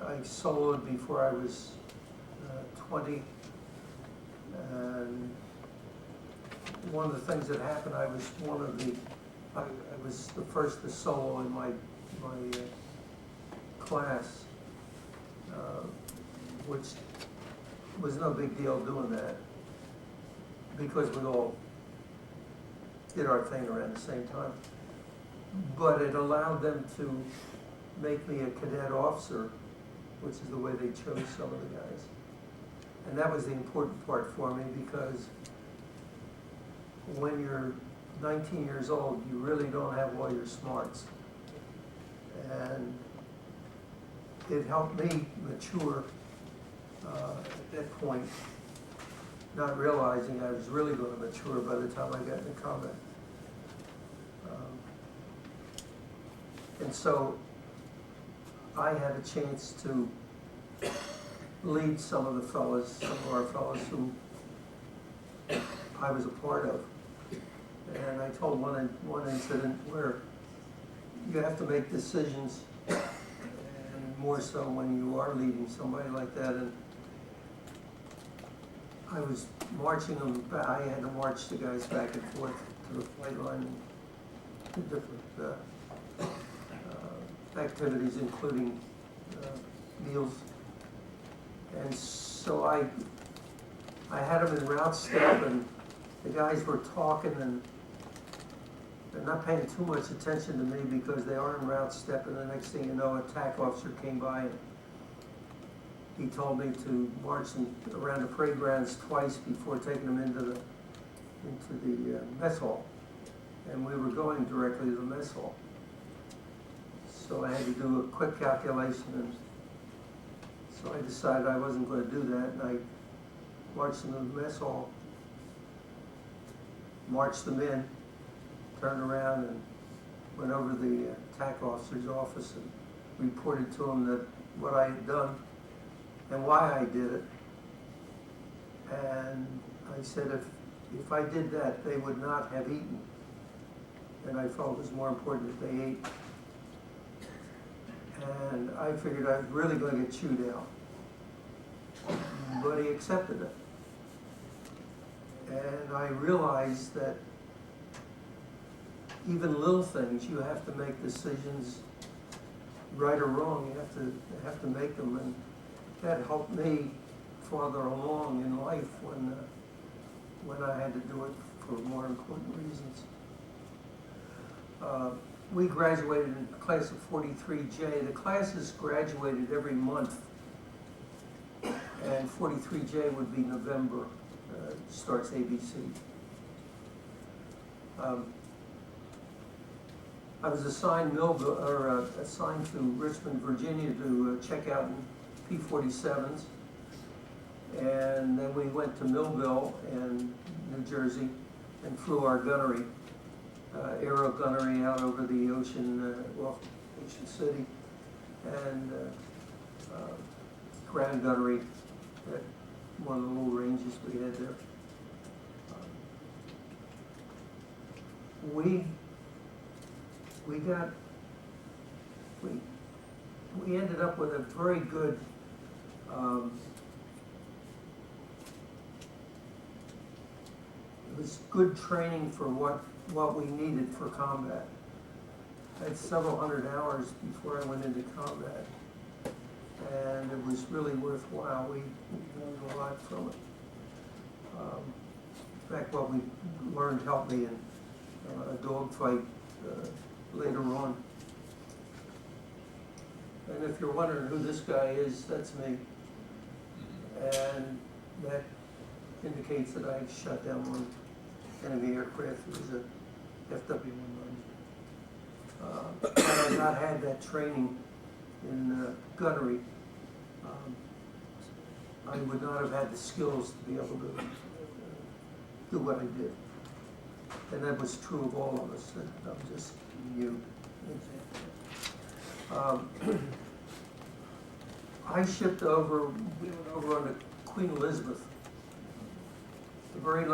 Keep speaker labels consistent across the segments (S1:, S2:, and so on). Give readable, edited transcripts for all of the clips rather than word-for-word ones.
S1: I soloed before I was 20, and one of the things that happened, I was the first to solo in my class, which was no big deal doing that because we all did our thing around the same time. But it allowed them to make me a cadet officer, which is the way they chose some of the guys. And that was the important part for me, because when you're 19 years old, you really don't have all your smarts. And it helped me mature at that point, not realizing I was really going to mature by the time I got into combat. And so I had a chance to lead some of our fellows who I was a part of. And I told one incident where you have to make decisions, and more so when you are leading somebody like that. And I was marching them back. I had to march the guys back and forth to the flight line to different activities, including meals. And so I had them in route step, and the guys were talking, and they're not paying too much attention to me because they are in route step, and the next thing you know, a TAC officer came by and he told me to march them around the parade grounds twice before taking them into the mess hall. And we were going directly to the mess hall. So I had to do a quick calculation, and so I decided I wasn't going to do that, and I marched them to the mess hall, marched them in, turned around and went over to the TAC officer's office and reported to him that what I had done and why I did it. And I said if I did that, they would not have eaten. And I felt it was more important that they ate. And I figured I was really going to get chewed out. But he accepted it. And I realized that even little things, you have to make decisions, right or wrong. You have to make them, and that helped me farther along in life when I had to do it for more important reasons. We graduated in the class of 43J. The classes graduated every month, and 43J would be November. Starts ABC. I was assigned assigned to Richmond, Virginia, to check out in P-47s, and then we went to Millville in New Jersey and flew our gunnery, aero gunnery, out over the ocean, Ocean City, and ground gunnery at one of the little ranges we had there. We ended up with a very good it was good training for what we needed for combat. I had several hundred hours before I went into combat, and it was really worthwhile. We learned a lot from it. In fact, what we learned helped me in a dogfight later on. And if you're wondering who this guy is, that's me. And that indicates that I shot down one enemy aircraft. It was a FW-190. Had I not had that training in gunnery, I would not have had the skills to be able to do what I did. And that was true of all of us. I'm just giving you an example. I shipped over, we went over on the Queen Elizabeth, a very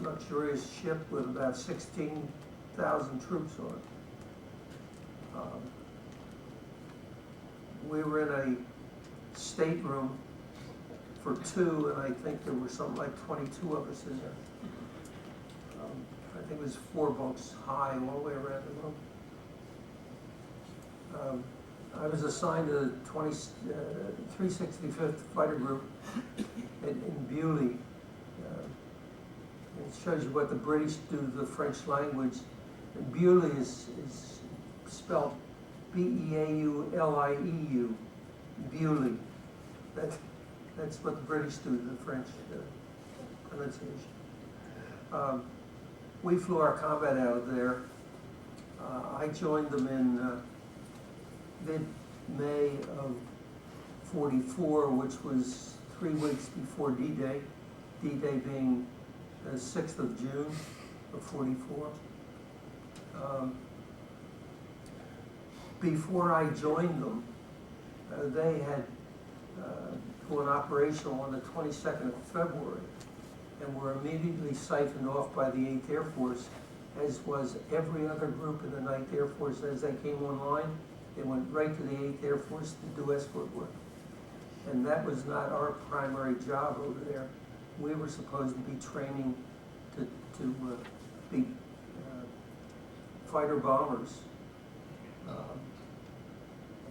S1: luxurious ship with about 16,000 troops on it. We were in stateroom for 2, and I think there were something like 22 of us in there. I think it was 4 bunks high all the way around the room. I was assigned to the 365th Fighter Group in Beaulieu. It shows you what the British do to the French language. And Beaulieu is spelled B-E-A-U-L-I-E-U, Beaulieu. That's what the British do to the French pronunciation. We flew our combat out of there. I joined them in mid-May of '44, which was 3 weeks before D-Day. D-Day being the 6th of June of '44. Before I joined them, they had gone operational on the 22nd of February and were immediately siphoned off by the 8th Air Force, as was every other group in the 9th Air Force. As they came online, they went right to the 8th Air Force to do escort work. And that was not our primary job over there. We were supposed to be training to be fighter bombers.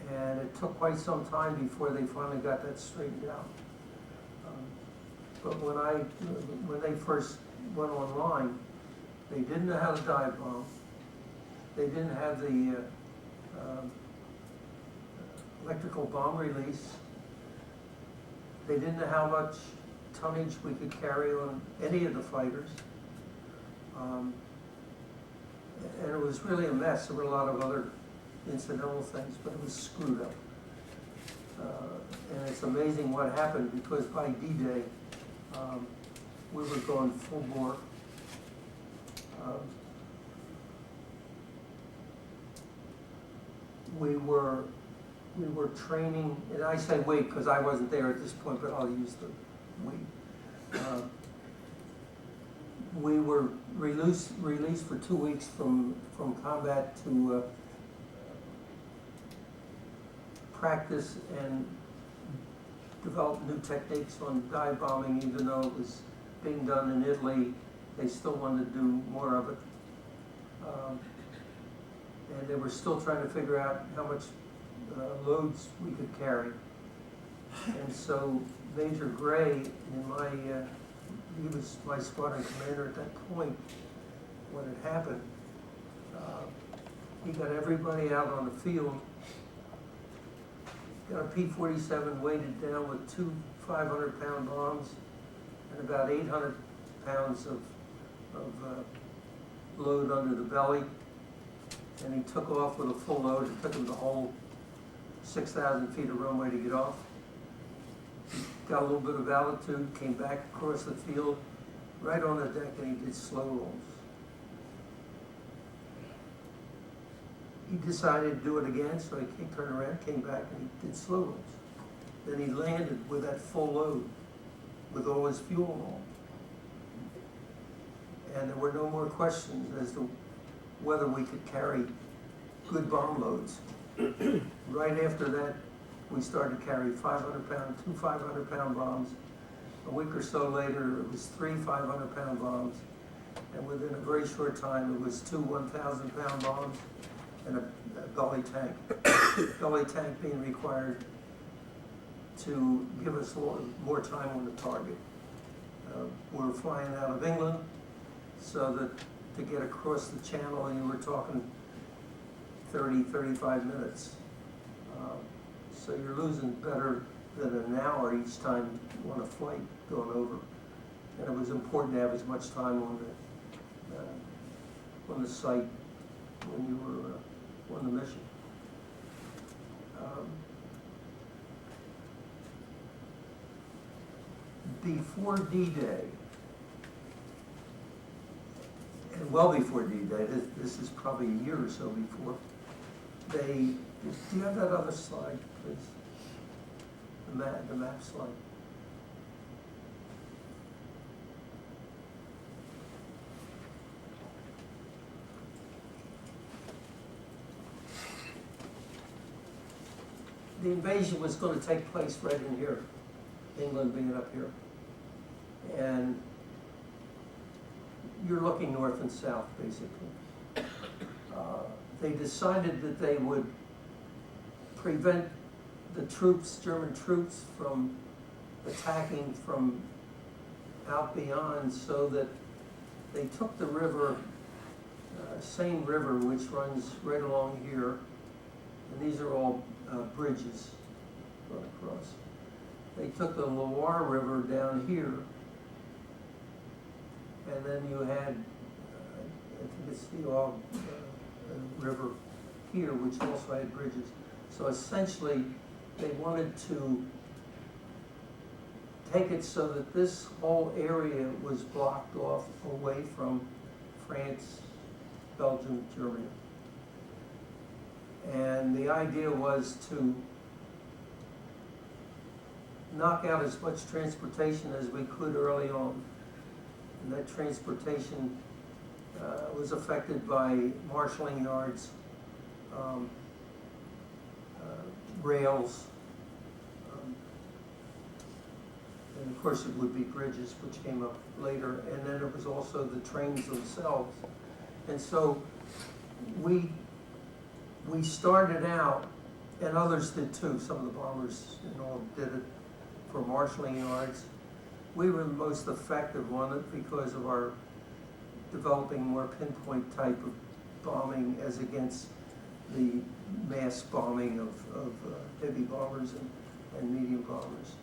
S1: And it took quite some time before they finally got that straightened out. But when they first went online, they didn't know how to dive bomb. They didn't have the electrical bomb release. They didn't know how much tonnage we could carry on any of the fighters. And it was really a mess. There were a lot of other incidental things, but it was screwed up. And it's amazing what happened, because by D-Day, we were going full bore. We were training, and I say we because I wasn't there at this point, but I'll use the we. We were released for 2 weeks from combat to practice and develop new techniques on dive bombing. Even though it was being done in Italy, they still wanted to do more of it. And they were still trying to figure out how much loads we could carry. And so Major Gray, he was my squadron commander at that point when it happened. He got everybody out on the field, got a P-47 weighted down with 2 500-pound bombs and about 800 pounds of load under the belly. And he took off with a full load. It took him the whole 6,000 feet of runway to get off. He got a little bit of altitude, came back across the field, right on the deck, and he did slow rolls. He decided to do it again, so he turned around, came back, and he did slow rolls. Then he landed with that full load, with all his fuel on. And there were no more questions as to whether we could carry good bomb loads. Right after that, we started to carry 2 500-pound bombs. A week or so later, it was 3 500-pound bombs. And within a very short time, it was 2 1,000-pound bombs and a belly tank. Belly tank being required to give us more time on the target. We're flying out of England, so that to get across the channel, you were talking 30, 35 minutes. So you're losing better than an hour each time on a flight going over. And it was important to have as much time on the site when you were on the mission. Before D-Day, and well before D-Day, this is probably a year or so before, do you have that other slide, please? The map slide. the invasion was going to take place right in here, England being up here. And you're looking north and south, basically. They decided that they would prevent the troops, German troops, from attacking from out beyond, so that they took the river, Seine River, which runs right along here, and these are all bridges going across. They took the Loire River down here, and then you had, I think it's the Aube River here, which also had bridges. So essentially, they wanted to take it so that this whole area was blocked off away from France, Belgium, Germany. And the idea was to knock out as much transportation as we could early on. And that transportation was affected by marshalling yards, rails, and of course it would be bridges, which came up later, and then it was also the trains themselves. And so we started out, and others did too, some of the bombers and all did it for marshalling yards. We were the most effective on it because of our developing more pinpoint type of bombing as against the mass bombing of heavy bombers and medium bombers.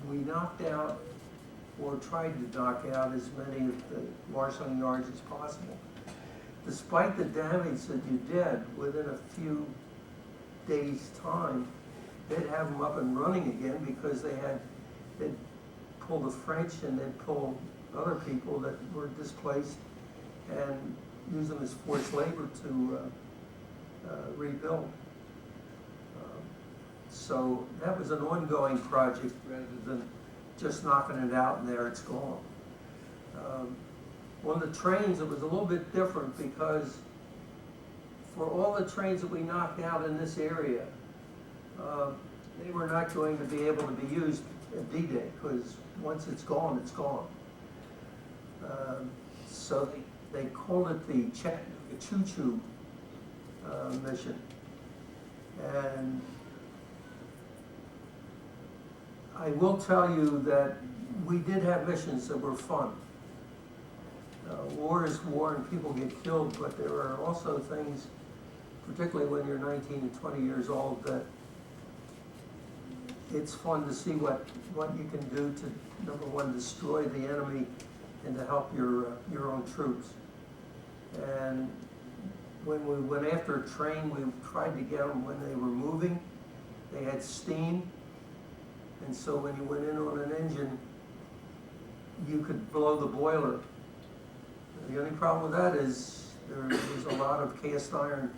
S1: We knocked out, or tried to knock out, as many of the marshalling yards as possible. Despite the damage that you did, within a few days' time, they'd have them up and running again, because they'd pull the French and they'd pull other people that were displaced and use them as forced labor to rebuild. So that was an ongoing project rather than just knocking it out and there it's gone. On the trains, it was a little bit different, because for all the trains that we knocked out in this area, they were not going to be able to be used at D-Day, because once it's gone, it's gone. So they called it the choo-choo mission. And I will tell you that we did have missions that were fun. War is war and people get killed, but there are also things, particularly when you're 19 and 20 years old, that it's fun to see what you can do to, number one, destroy the enemy and to help your own troops. And when we went after a train, we tried to get them when they were moving. They had steam, and so when you went in on an engine, you could blow the boiler. The only problem with that is there was a lot of cast iron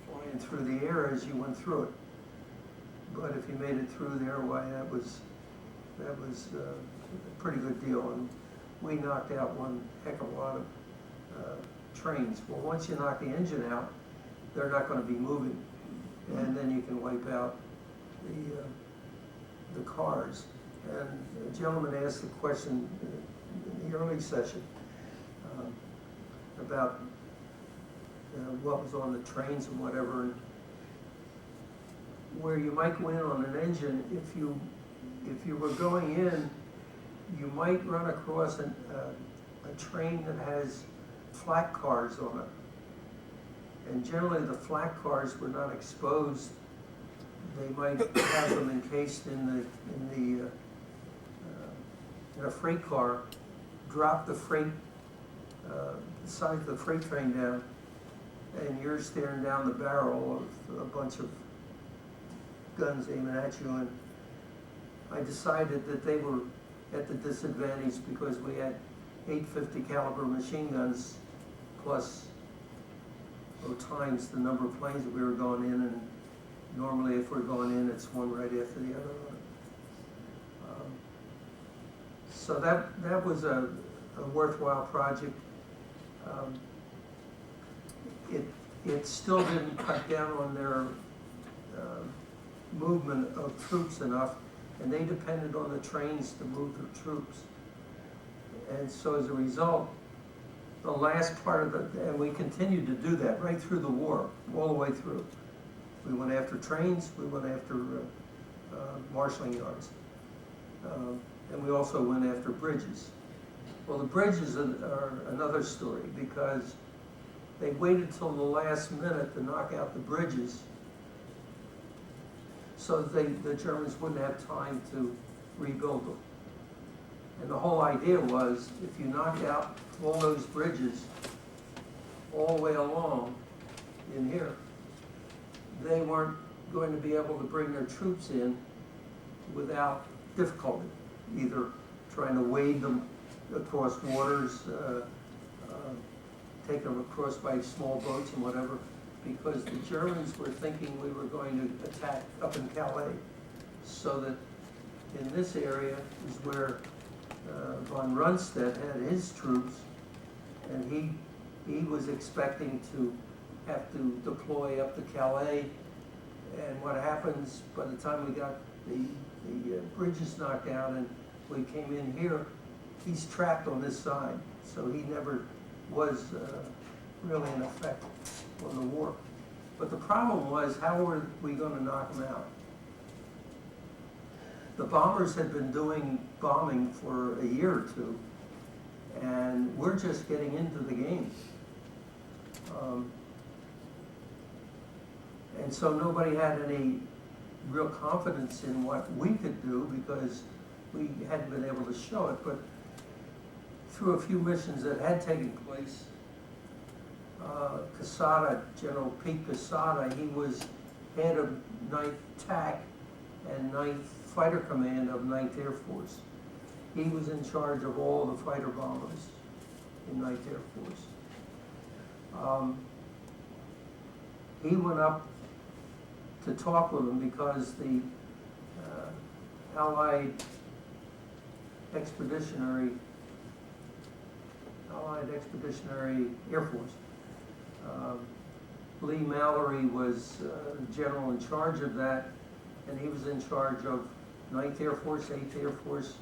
S1: flying through the air as you went through it. But if you made it through there, why, that was a pretty good deal. And we knocked out one heck of a lot of trains. Well, once you knock the engine out, they're not going to be moving, and then you can wipe out the cars. And a gentleman asked a question in the early session about what was on the trains and whatever, and where you might go in on an engine, if you were going in, you might run across a train that has flat cars on it. And generally the flat cars were not exposed. They might have them encased in a freight car, drop the freight, side of the freight train down, and you're staring down the barrel of a bunch of guns aiming at you. And I decided that they were at the disadvantage because we had 850 caliber machine guns plus times the number of planes that we were going in, and normally if we're going in, it's one right after the other. So that was a worthwhile project. it still didn't cut down on their movement of troops enough, and they depended on the trains to move their troops. And so as a result, the last part of and we continued to do that right through the war, all the way through. We went after trains, we went after marshalling yards, and we also went after bridges. Well, the bridges are another story, because they waited till the last minute to knock out the bridges so that the Germans wouldn't have time to rebuild them. And the whole idea was, if you knocked out all those bridges all the way along in here, they weren't going to be able to bring their troops in without difficulty, either trying to wade them across waters, take them across by small boats and whatever, because the Germans were thinking we were going to attack up in Calais. So that in this area is where von Rundstedt had his troops, and he was expecting to have to deploy up to Calais. And what happens by the time we got the bridges knocked out and we came in here, he's trapped on this side, so he never was really in effect on the war. But the problem was, how were we going to knock him out? The bombers had been doing bombing for a year or two, and we're just getting into the game. And so nobody had any real confidence in what we could do, because we hadn't been able to show it. But through a few missions that had taken place, Quesada, General Pete Quesada, he was head of 9th TAC and 9th Fighter Command of 9th Air Force. He was in charge of all the fighter bombers in 9th Air Force. He went up to talk with them because the Allied Expeditionary Air Force. Lee Mallory was general in charge of that, and he was in charge of 9th Air Force, 8th Air Force,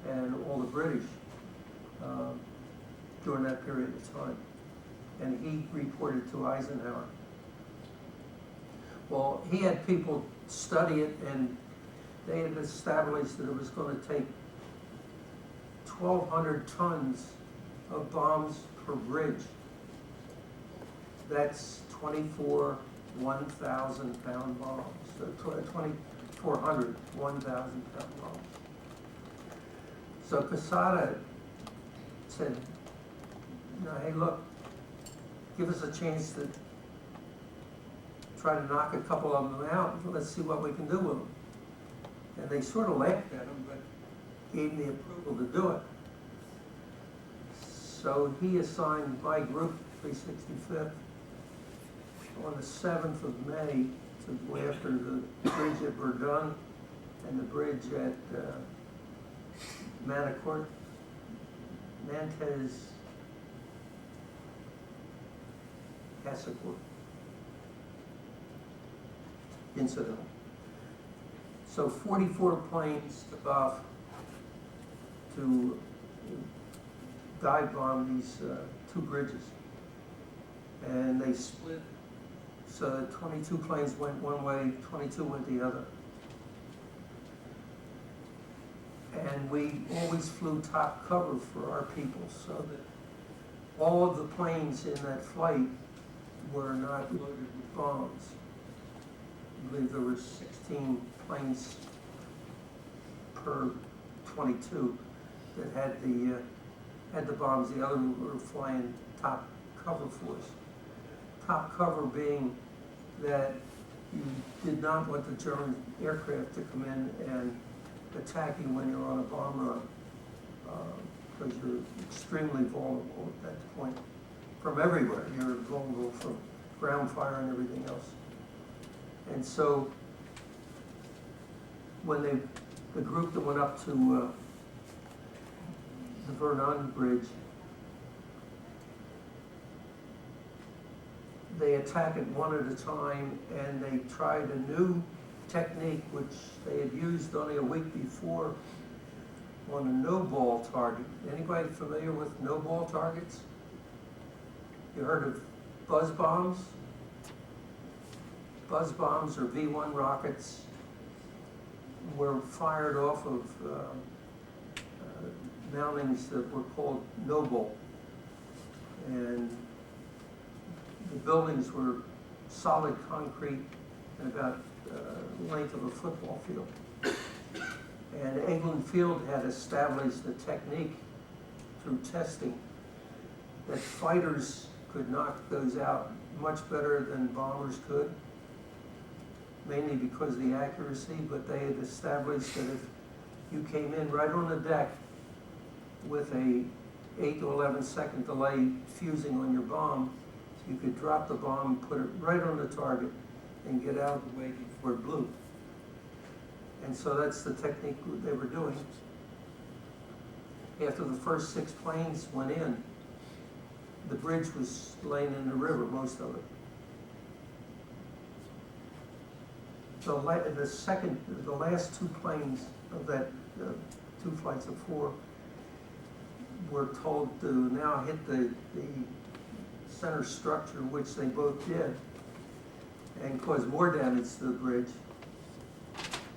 S1: and all the British during that period of time. And he reported to Eisenhower. Well, he had people study it, and they had established that it was going to take 1,200 tons of bombs per bridge. That's 24 1,000-pound bombs, so 2,400 1,000-pound bombs. So Quesada said, hey, look, give us a chance to try to knock a couple of them out, and let's see what we can do with them. And they sort of laughed at him, but gave him the approval to do it. So he assigned my group, 365th, on the 7th of May to go after the bridge at Verdun and the bridge at Nantes Cassicourt. Incidental. So 44 planes took off to dive bomb these two bridges, and they split so that 22 planes went one way, 22 went the other. And we always flew top cover for our people, so that all of the planes in that flight were not loaded with bombs. I believe there were 16 planes per 22 that had the bombs. The others were flying top cover for us. Top cover being that you did not want the German aircraft to come in and attack you when you're on a bomb run, because you're extremely vulnerable at that point. From everywhere, you're vulnerable from ground fire and everything else. And so when the group that went up to the Verdun Bridge, they attack it one at a time, and they tried a new technique which they had used only a week before on a no-ball target. Anybody familiar with no-ball targets? You heard of buzz bombs? Buzz bombs, or V1 rockets, were fired off of mountings that were called no-ball. And the buildings were solid concrete and about the length of a football field. And England Field had established a technique through testing that fighters could knock those out much better than bombers could, mainly because of the accuracy, but they had established that if you came in right on the deck with a 8 to 11 second delay fusing on your bomb, you could drop the bomb, put it right on the target, and get out of the way before it blew. And so that's the technique they were doing. After the first 6 planes went in, the bridge was laying in the river, most of it. The last 2 planes of that 2 flights of 4 were told to now hit the center structure, which they both did, and cause more damage to the bridge.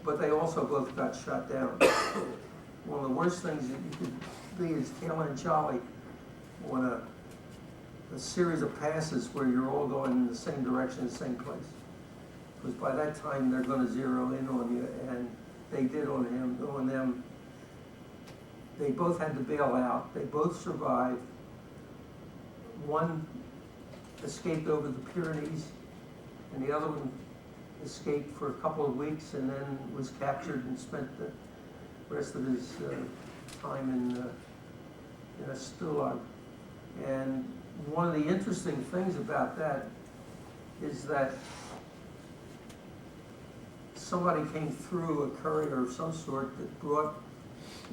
S1: But they also both got shot down. One of the worst things that you could be is tail end Charlie on a series of passes where you're all going in the same direction, the same place. Because by that time they're going to zero in on you, and they did on them. They both had to bail out. They both survived. One escaped over the Pyrenees, and the other one escaped for a couple of weeks and then was captured and spent the rest of his time in a Stalag. And one of the interesting things about that is that somebody came through, a courier of some sort, that brought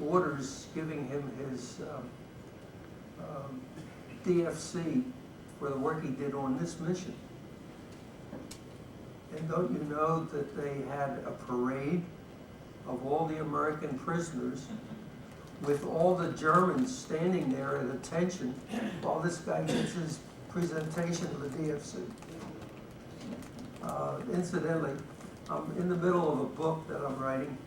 S1: orders giving him his DFC for the work he did on this mission. And don't you know that they had a parade of all the American prisoners with all the Germans standing there at attention while this guy gives his presentation of the DFC. Incidentally, I'm in the middle of a book that I'm writing,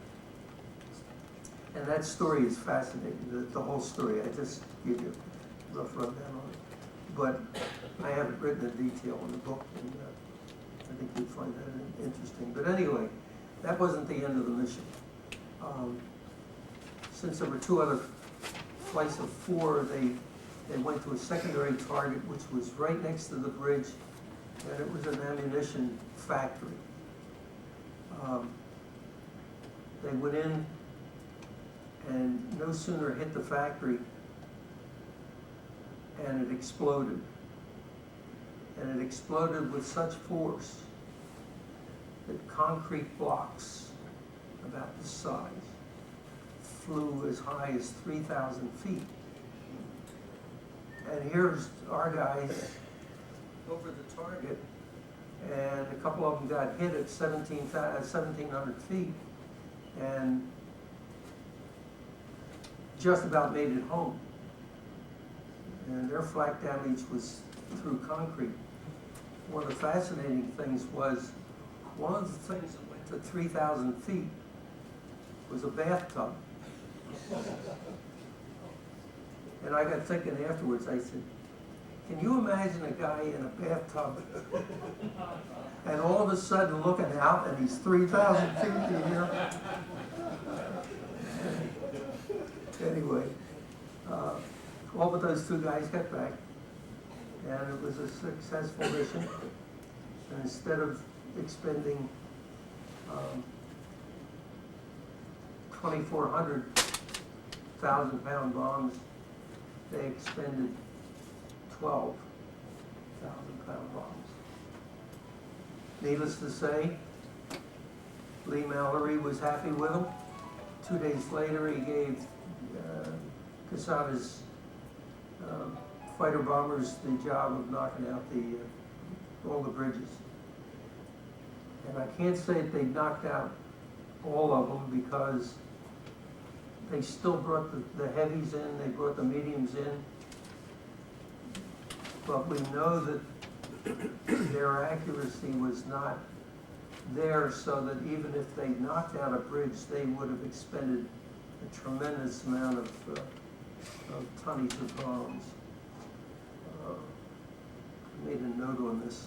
S1: and that story is fascinating, the whole story. I just give you a rough rundown on it. But I haven't written a detail in the book, and I think you'd find that interesting. But anyway, that wasn't the end of the mission. Since there were 2 other flights of 4, they went to a secondary target, which was right next to the bridge, and it was an ammunition factory. They went in and no sooner hit the factory and it exploded. And it exploded with such force that concrete blocks about this size flew as high as 3,000 feet. And here's our guys over the target, and a couple of them got hit at 1,700 feet and just about made it home. And their flak damage was through concrete. One of the fascinating things was, one of the things that went to 3,000 feet was a bathtub. And I got thinking afterwards, I said, can you imagine a guy in a bathtub and all of a sudden looking out and he's 3,000 feet in the air? Anyway, all but those 2 guys got back, and it was a successful mission. And instead of expending 2,400 1,000-pound bombs, they expended 12,000-pound bombs. Needless to say, Lee Mallory was happy with them. 2 days later, he gave Quesada's fighter bombers the job of knocking out the all the bridges. And I can't say that they knocked out all of them because they still brought the heavies in, they brought the mediums in. But we know that their accuracy was not there, so that even if they knocked out a bridge, they would have expended a tremendous amount of tonnage of bombs. I made a note on this.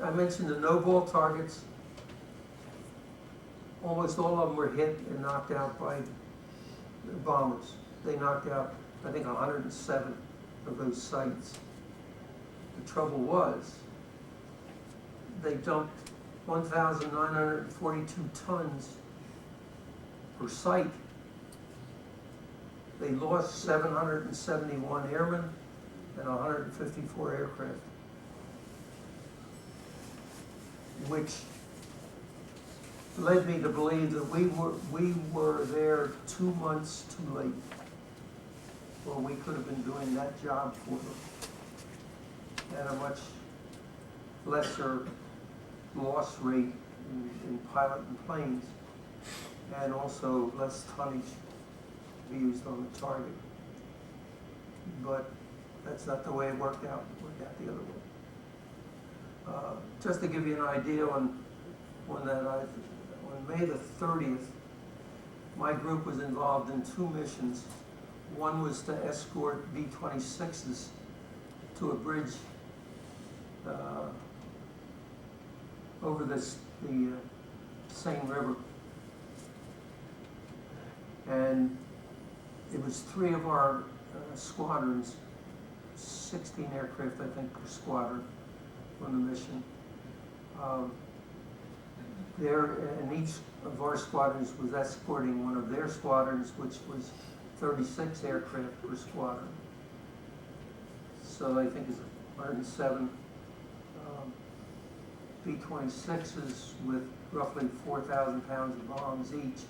S1: I mentioned the no-ball targets. Almost all of them were hit and knocked out by the bombers. They knocked out, I think, 107 of those sites. The trouble was, they dumped 1,942 tons per site. They lost 771 airmen and 154 aircraft, which led me to believe that we were there 2 months too late. Well, we could have been doing that job for them at a much lesser loss rate in piloting planes, and also less tonnage to be used on the target. But that's not the way it worked out. It worked out the other way. Just to give you an idea on May the 30th, my group was involved in 2 missions. One was to escort B-26s to a bridge over the Seine River. And it was 3 of our squadrons, 16 aircraft, I think, per squadron on the mission. And each of our squadrons was escorting one of their squadrons, which was 36 aircraft per squadron. So I think it's 107 B-26s with roughly 4,000 pounds of bombs each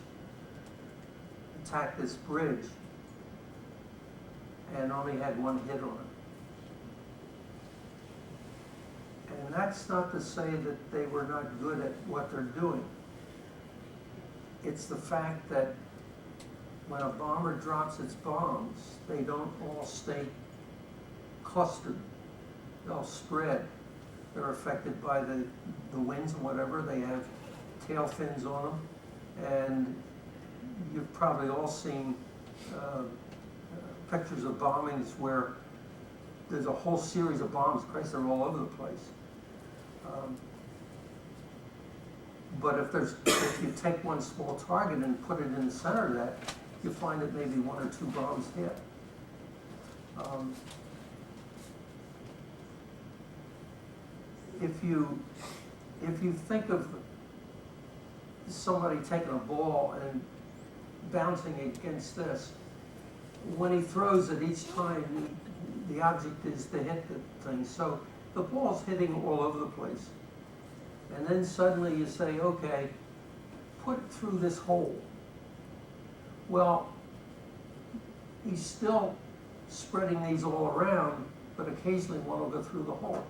S1: attacked this bridge and only had 1 hit on it. And that's not to say that they were not good at what they're doing. It's the fact that when a bomber drops its bombs, they don't all stay clustered. They'll spread. They're affected by the winds and whatever. They have tail fins on them. And you've probably all seen pictures of bombings where there's a whole series of bombs. Christ, they're all over the place. But if you take one small target and put it in the center of that, you find that maybe 1 or 2 bombs hit. If you think of somebody taking a ball and bouncing against this, when he throws it each time, the object is to hit the thing. So the ball's hitting all over the place. And then suddenly you say, okay, put it through this hole. Well, he's still spreading these all around, but occasionally one will go through the hole.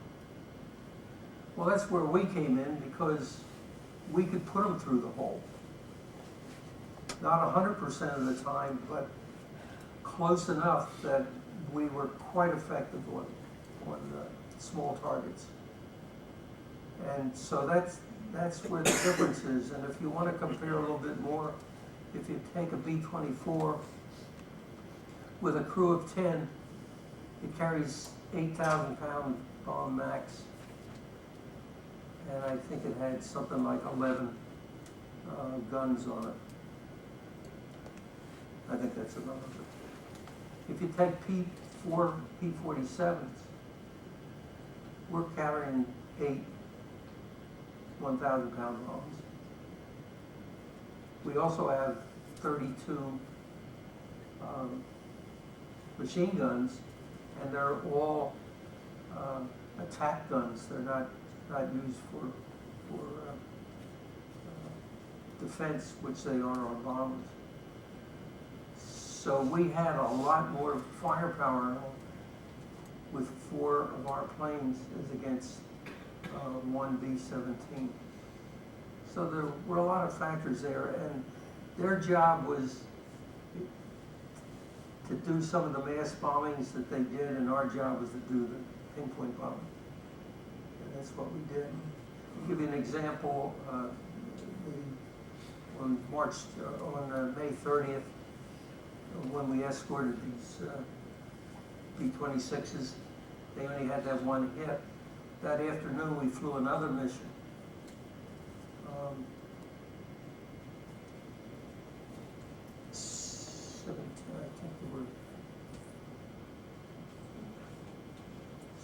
S1: Well, that's where we came in, because we could put them through the hole. Not 100% of the time, but close enough that we were quite effective on small targets. And so that's where the difference is. And if you want to compare a little bit more, if you take a B-24 with a crew of 10, it carries 8,000 pound bomb max. And I think it had something like 11 guns on it. I think that's another. If you take P-47s, we're carrying 8 1,000 pound bombs. We also have 32 machine guns, and they're all attack guns. They're not used for defense, which they are on bombers. So we had a lot more firepower with 4 of our planes as against one B-17. So there were a lot of factors there, and their job was to do some of the mass bombings that they did, and our job was to do the pinpoint bombing. And that's what we did. I'll give you an example. On May 30th, when we escorted these B-26s, they only had that one hit. That afternoon, we flew another mission. I think there were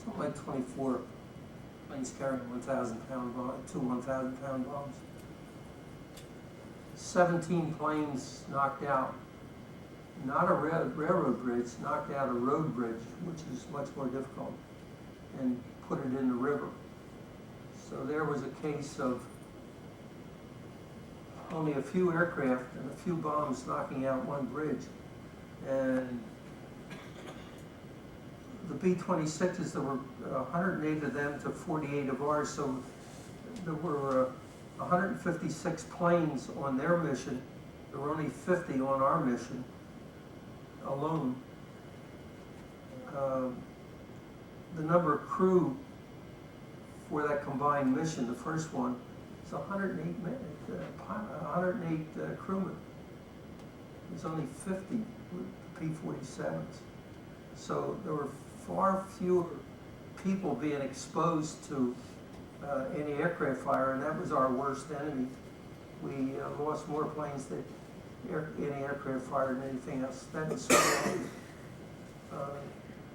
S1: something like 24 planes carrying 1,000-pound bombs, 2 1,000-pound bombs. 17 planes knocked out, not a railroad bridge, knocked out a road bridge, which is much more difficult, and put it in the river. So there was a case of only a few aircraft and a few bombs knocking out one bridge. And the B-26s, there were 108 of them to 48 of ours, so there were 156 planes on their mission. There were only 50 on our mission alone. The number of crew for that combined mission, the first one, is 108 crewmen. There's only 50 with P-47s. So there were far fewer people being exposed to anti-aircraft fire, and that was our worst enemy. We lost more planes to anti-aircraft fire than anything else. That was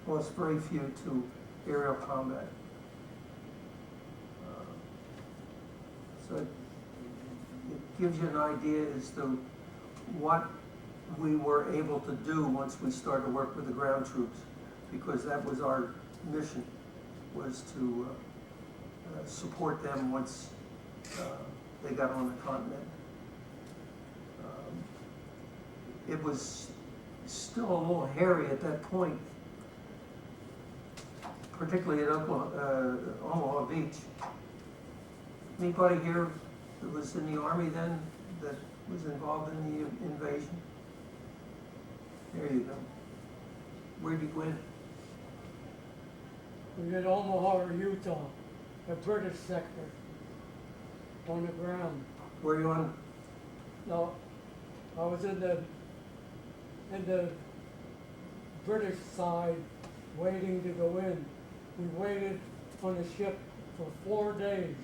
S1: lost very few to aerial combat. So it gives you an idea as to what we were able to do once we started to work with the ground troops, because that was our mission, was to support them once they got on the continent. It was still a little hairy at that point, particularly at Omaha Beach. Anybody here that was in the Army then that was involved in the invasion? There you go. Where'd you win?
S2: We did Omaha, Utah, a British sector, on the ground.
S1: Were you on?
S2: No, I was in the British side, waiting to go in. We waited on the ship for 4 days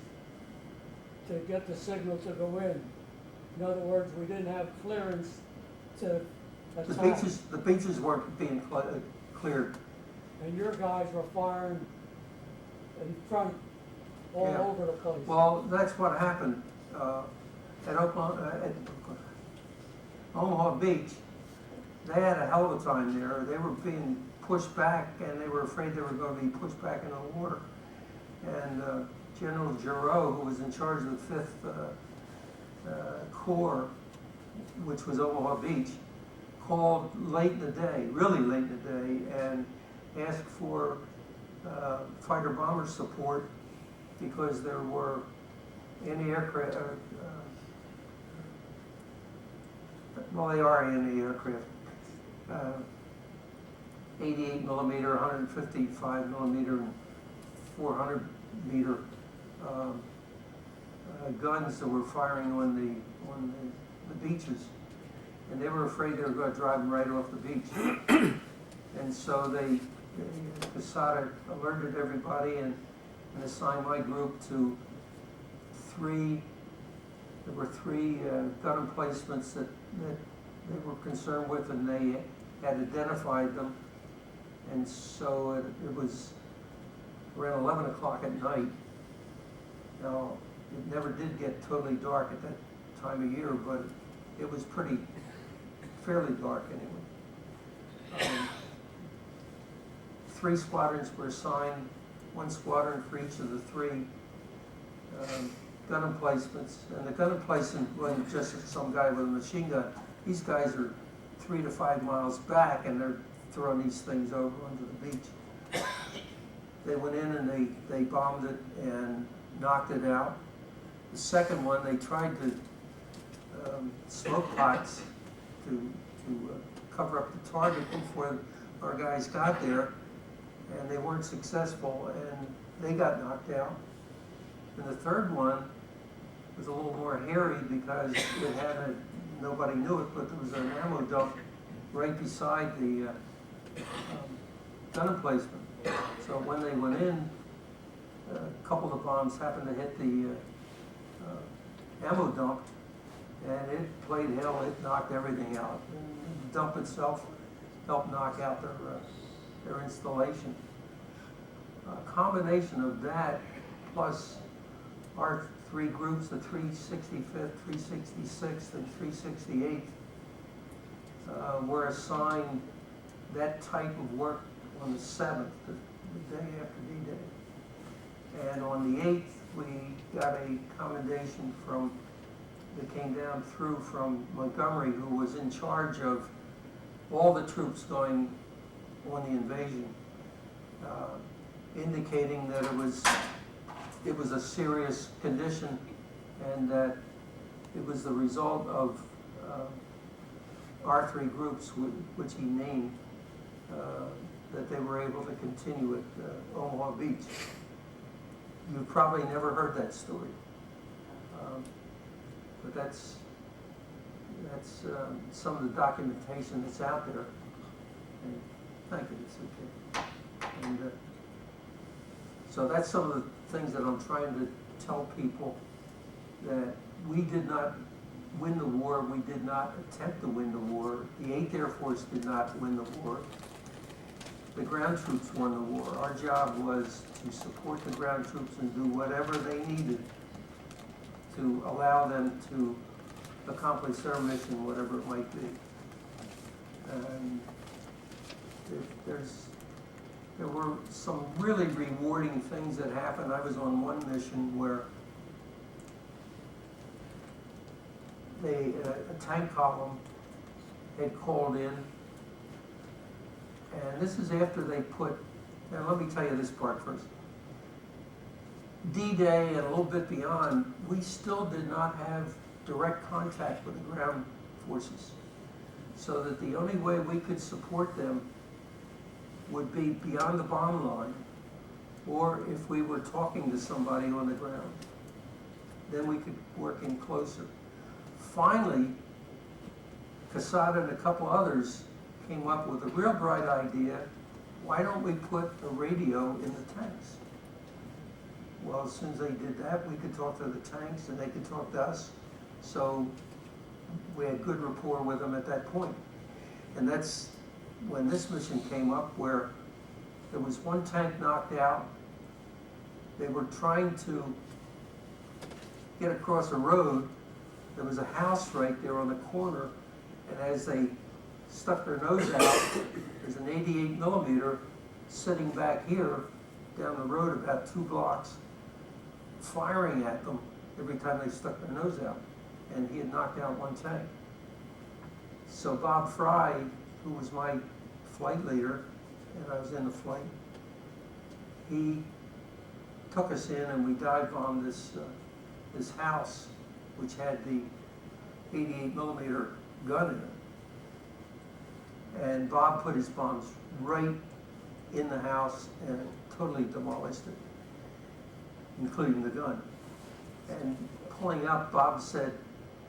S2: to get the signal to go in. In other words, we didn't have clearance to attack.
S1: The beaches weren't being cleared.
S2: And your guys were firing in front all over the place.
S1: Well, that's what happened at Omaha Beach. They had a hell of a time there. They were being pushed back, and they were afraid they were going to be pushed back into the water. And General Giroux, who was in charge of the 5th Corps, which was Omaha Beach, called late in the day, really late in the day, and asked for fighter bomber support because there were anti-aircraft, well, they are anti-aircraft, 88 millimeter, 155 millimeter, and 400 meter guns that were firing on the beaches, and they were afraid they were going to drive them right off the beach. And so Casada alerted everybody and assigned my group to there were three gun emplacements that they were concerned with, and they had identified them. And so it was around 11 o'clock at night. Now, it never did get totally dark at that time of year, but it was fairly dark anyway. 3 squadrons were assigned, 1 squadron for each of the 3 gun emplacements, and the gun emplacement wasn't just some guy with a machine gun. These guys are 3 to 5 miles back, and they're throwing these things over onto the beach. They went in and they bombed it and knocked it out. The second one, they tried to smoke pots to cover up the target before our guys got there, and they weren't successful, and they got knocked out. And the third one was a little more hairy because it had nobody knew it, but there was an ammo dump right beside the gun emplacement. So when they went in, a couple of bombs happened to hit the ammo dump, and it played hell. It knocked everything out. And the dump itself helped knock out their installation. A combination of that plus our three groups, the 365th, 366th, and 368th, were assigned that type of work on the 7th, the day after D-Day. And on the 8th, we got a commendation that came down through from Montgomery, who was in charge of all the troops going on the invasion, indicating that it was a serious condition and that it was the result of our three groups, which he named, that they were able to continue at Omaha Beach. You've probably never heard that story, but that's some of the documentation that's out there. And thank you, it's okay. And so that's some of the things that I'm trying to tell people, that we did not win the war, we did not attempt to win the war. The 8th Air Force did not win the war. The ground troops won the war. Our job was to support the ground troops and do whatever they needed to allow them to accomplish their mission, whatever it might be. And there were some really rewarding things that happened. I was on one mission where a tank column had called in, and this is after they put, now let me tell you this part first. D-Day and a little bit beyond, we still did not have direct contact with the ground forces, so that the only way we could support them would be beyond the bomb line, or if we were talking to somebody on the ground, then we could work in closer. Finally, Casada and a couple others came up with a real bright idea. Why don't we put a radio in the tanks? Well, as soon as they did that, we could talk to the tanks and they could talk to us. So we had good rapport with them at that point. And that's when this mission came up, where there was one tank knocked out. They were trying to get across a road. There was a house right there on the corner, and as they stuck their nose out, there's an 88 millimeter sitting back here down the road about 2 blocks, firing at them every time they stuck their nose out. And he had knocked out one tank. So Bob Fry, who was my flight leader, and I was in the flight, he took us in and we dive bombed this house, which had the 88 millimeter gun in it. And Bob put his bombs right in the house and totally demolished it, including the gun. And pulling up, Bob said,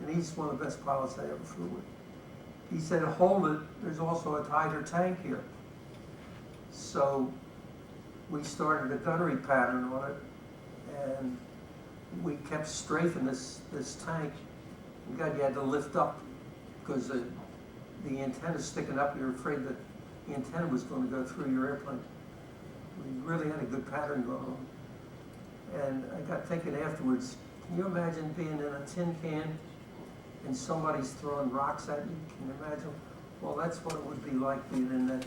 S1: and he's one of the best pilots I ever flew with, he said, hold it, there's also a tighter tank here. So we started a gunnery pattern on it, and we kept strafing this tank. And God, you had to lift up because the antenna's sticking up. You're afraid that the antenna was going to go through your airplane. We really had a good pattern going on. And I got thinking afterwards, can you imagine being in a tin can and somebody's throwing rocks at you? Can you imagine? Well, that's what it would be like being in that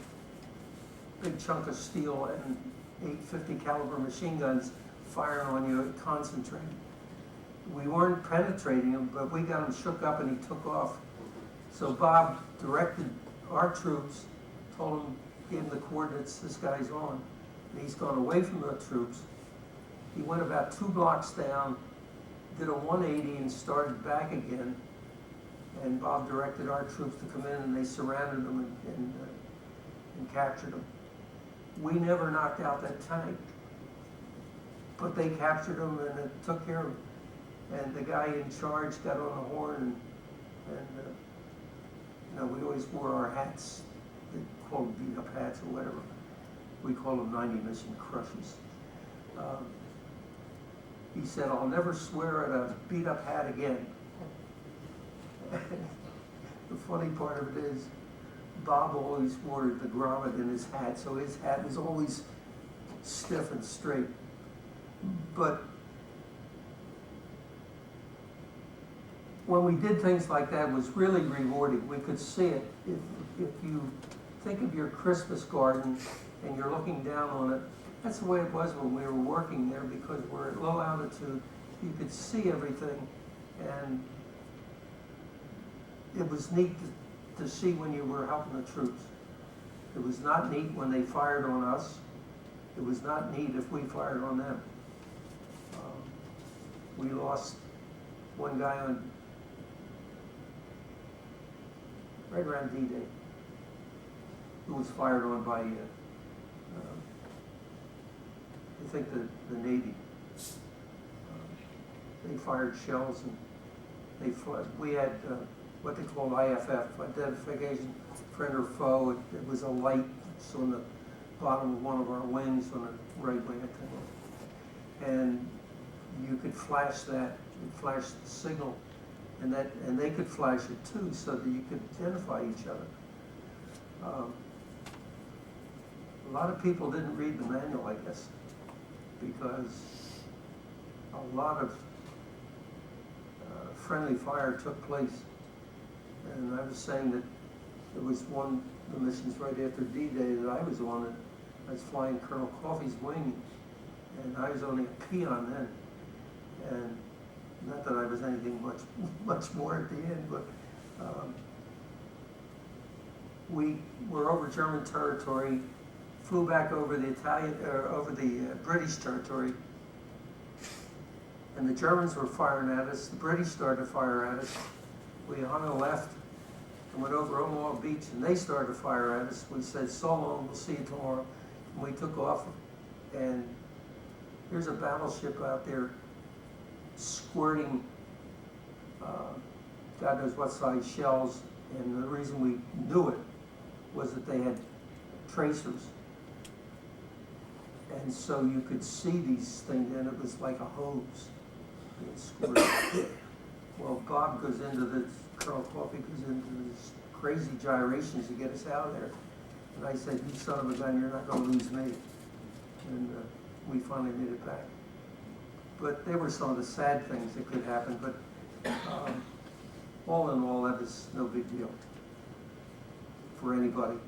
S1: big chunk of steel and 850 caliber machine guns firing on you, concentrating. we weren't penetrating him, but we got him shook up and he took off. So Bob directed our troops, told him, gave him the coordinates this guy's on. And he's gone away from the troops. He went about 2 blocks down, did a 180 and started back again. And Bob directed our troops to come in and they surrounded him and captured him. We never knocked out that tank, but they captured him and it took care of him. And the guy in charge got on the horn and you know, we always wore our hats, they called them beat up hats or whatever. We call them 90 mission crushes. He said, "I'll never swear at a beat up hat again." The funny part of it is, Bob always wore the grommet in his hat, so his hat was always stiff and straight. But when we did things like that, it was really rewarding. We could see it. If you think of your Christmas garden and you're looking down on it, that's the way it was when we were working there, because we're at low altitude. You could see everything, and it was neat to see when you were helping the troops. It was not neat when they fired on us. It was not neat if we fired on them. We lost one guy on right around D-Day who was fired on by I think the Navy. They fired shells and they fled. We had what they called IFF, identification friend or foe. It was a light on the bottom of one of our wings on the right wing, I think. And you could flash that, you flash the signal, and they could flash it too, so that you could identify each other. A lot of people didn't read the manual, I guess, because a lot of friendly fire took place. And I was saying that there was one of the missions right after D-Day that I was on, and I was flying Colonel Coffey's wing, and I was only a peon then. And not that I was anything much more at the end, but we were over German territory, flew back over the British territory, and the Germans were firing at us. The British started to fire at us. We hung a left and went over Omaha Beach, and they started to fire at us. We said, "So long, we'll see you tomorrow." And we took off, and here's a battleship out there squirting God knows what size shells, and the reason we knew it was that they had tracers. And so you could see these things, and it was like a hose being squirted. Well, Bob goes into this, Colonel Coffey goes into this crazy gyrations to get us out of there. And I said, "You son of a gun, you're not going to lose me." And we finally made it back. But they were some of the sad things that could happen. But all in all, that is no big deal for anybody.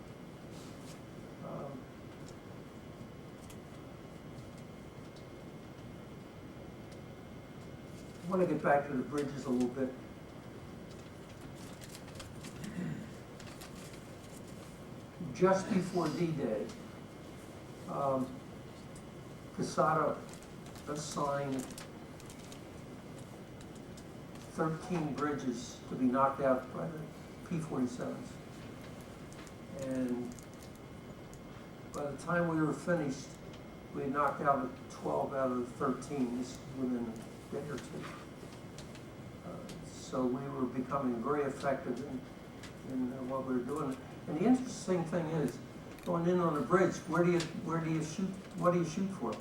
S1: I want to get back to the bridges a little bit. Just before D-Day, Casada assigned 13 bridges to be knocked out by the P-47s. And by the time we were finished, we had knocked out 12 out of the 13 just within a day or two. So we were becoming very effective in what we were doing. And the interesting thing is, going in on a bridge, where do you shoot? What do you shoot for?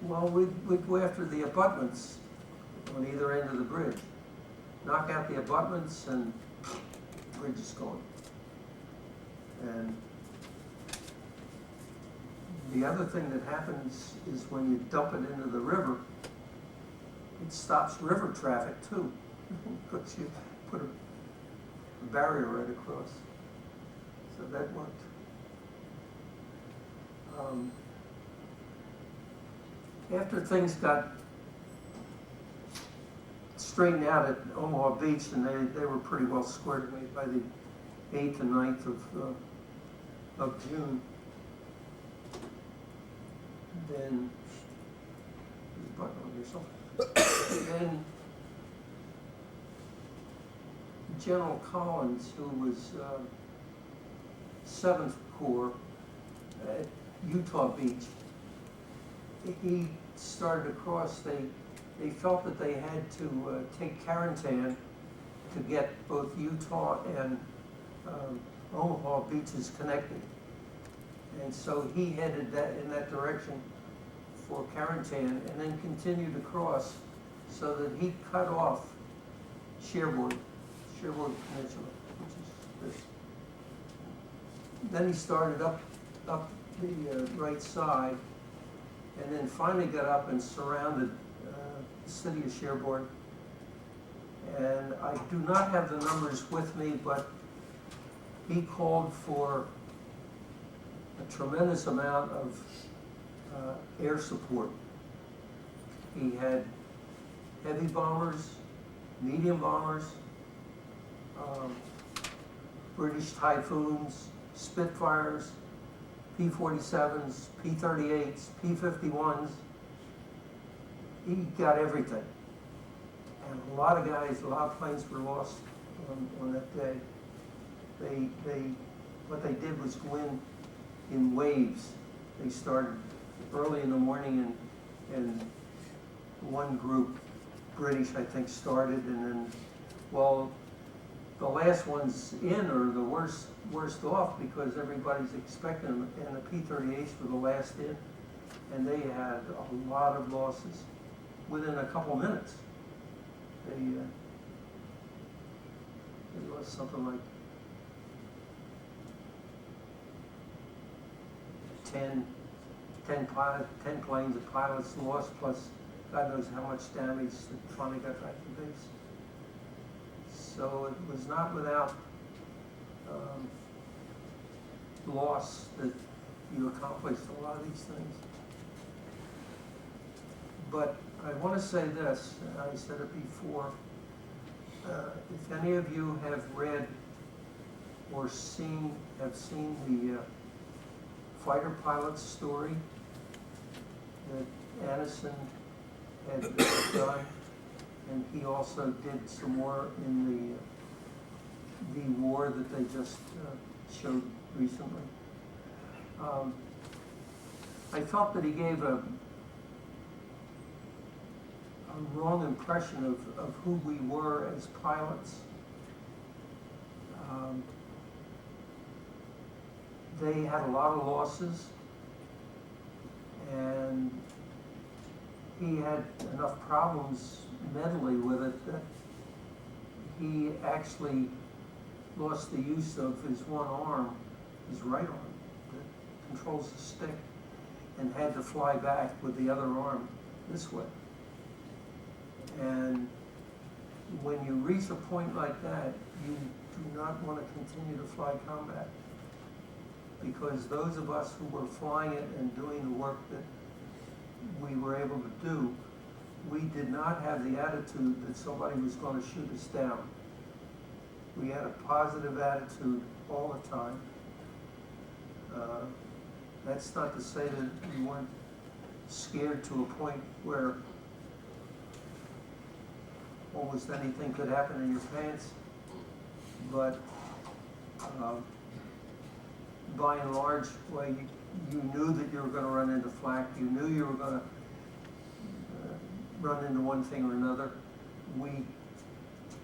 S1: Well, we'd go after the abutments on either end of the bridge, knock out the abutments, and the bridge is gone. And the other thing that happens is when you dump it into the river, it stops river traffic too, because you put a barrier right across. So that worked. After things got straightened out at Omaha Beach, and they were pretty well squared away by the 8th and 9th of June. Then, there's a button on here somewhere. Then General Collins, who was 7th Corps at Utah Beach, he started across. They felt that they had to take Carentan to get both Utah and Omaha beaches connected. And so he headed in that direction for Carentan and then continued across so that he cut off Cherbourg Peninsula, which is this. Then he started up the right side and then finally got up and surrounded the city of Cherbourg. And I do not have the numbers with me, but he called for a tremendous amount of air support. He had heavy bombers, medium bombers, British Typhoons, Spitfires, P-47s, P-38s, P-51s. He got everything. And a lot of guys, a lot of planes were lost on that day. What they did was go in waves. They started early in the morning, and one group, British, I think, started, and then, well, the last ones in are the worst off because everybody's expecting them, and the P-38s were the last in, and they had a lot of losses within a couple minutes. They lost something like 10 planes of pilots lost, plus God knows how much damage that finally got back to base. So it was not without loss that you accomplished a lot of these things. But I want to say this, and I said it before, if any of you have read or have seen the fighter pilot's story that Addison had done, and he also did some more in the war that they just showed recently. I felt that he gave a wrong impression of who we were as pilots. They had a lot of losses, and he had enough problems mentally with it that he actually lost the use of his one arm, his right arm, that controls the stick, and had to fly back with the other arm this way. And when you reach a point like that, you do not want to continue to fly combat, because those of us who were flying it and doing the work that we were able to do, we did not have the attitude that somebody was going to shoot us down. We had a positive attitude all the time. That's not to say that you weren't scared to a point where almost anything could happen in your pants, but by and large, well, you knew that you were going to run into flak. You knew you were going to run into one thing or another. We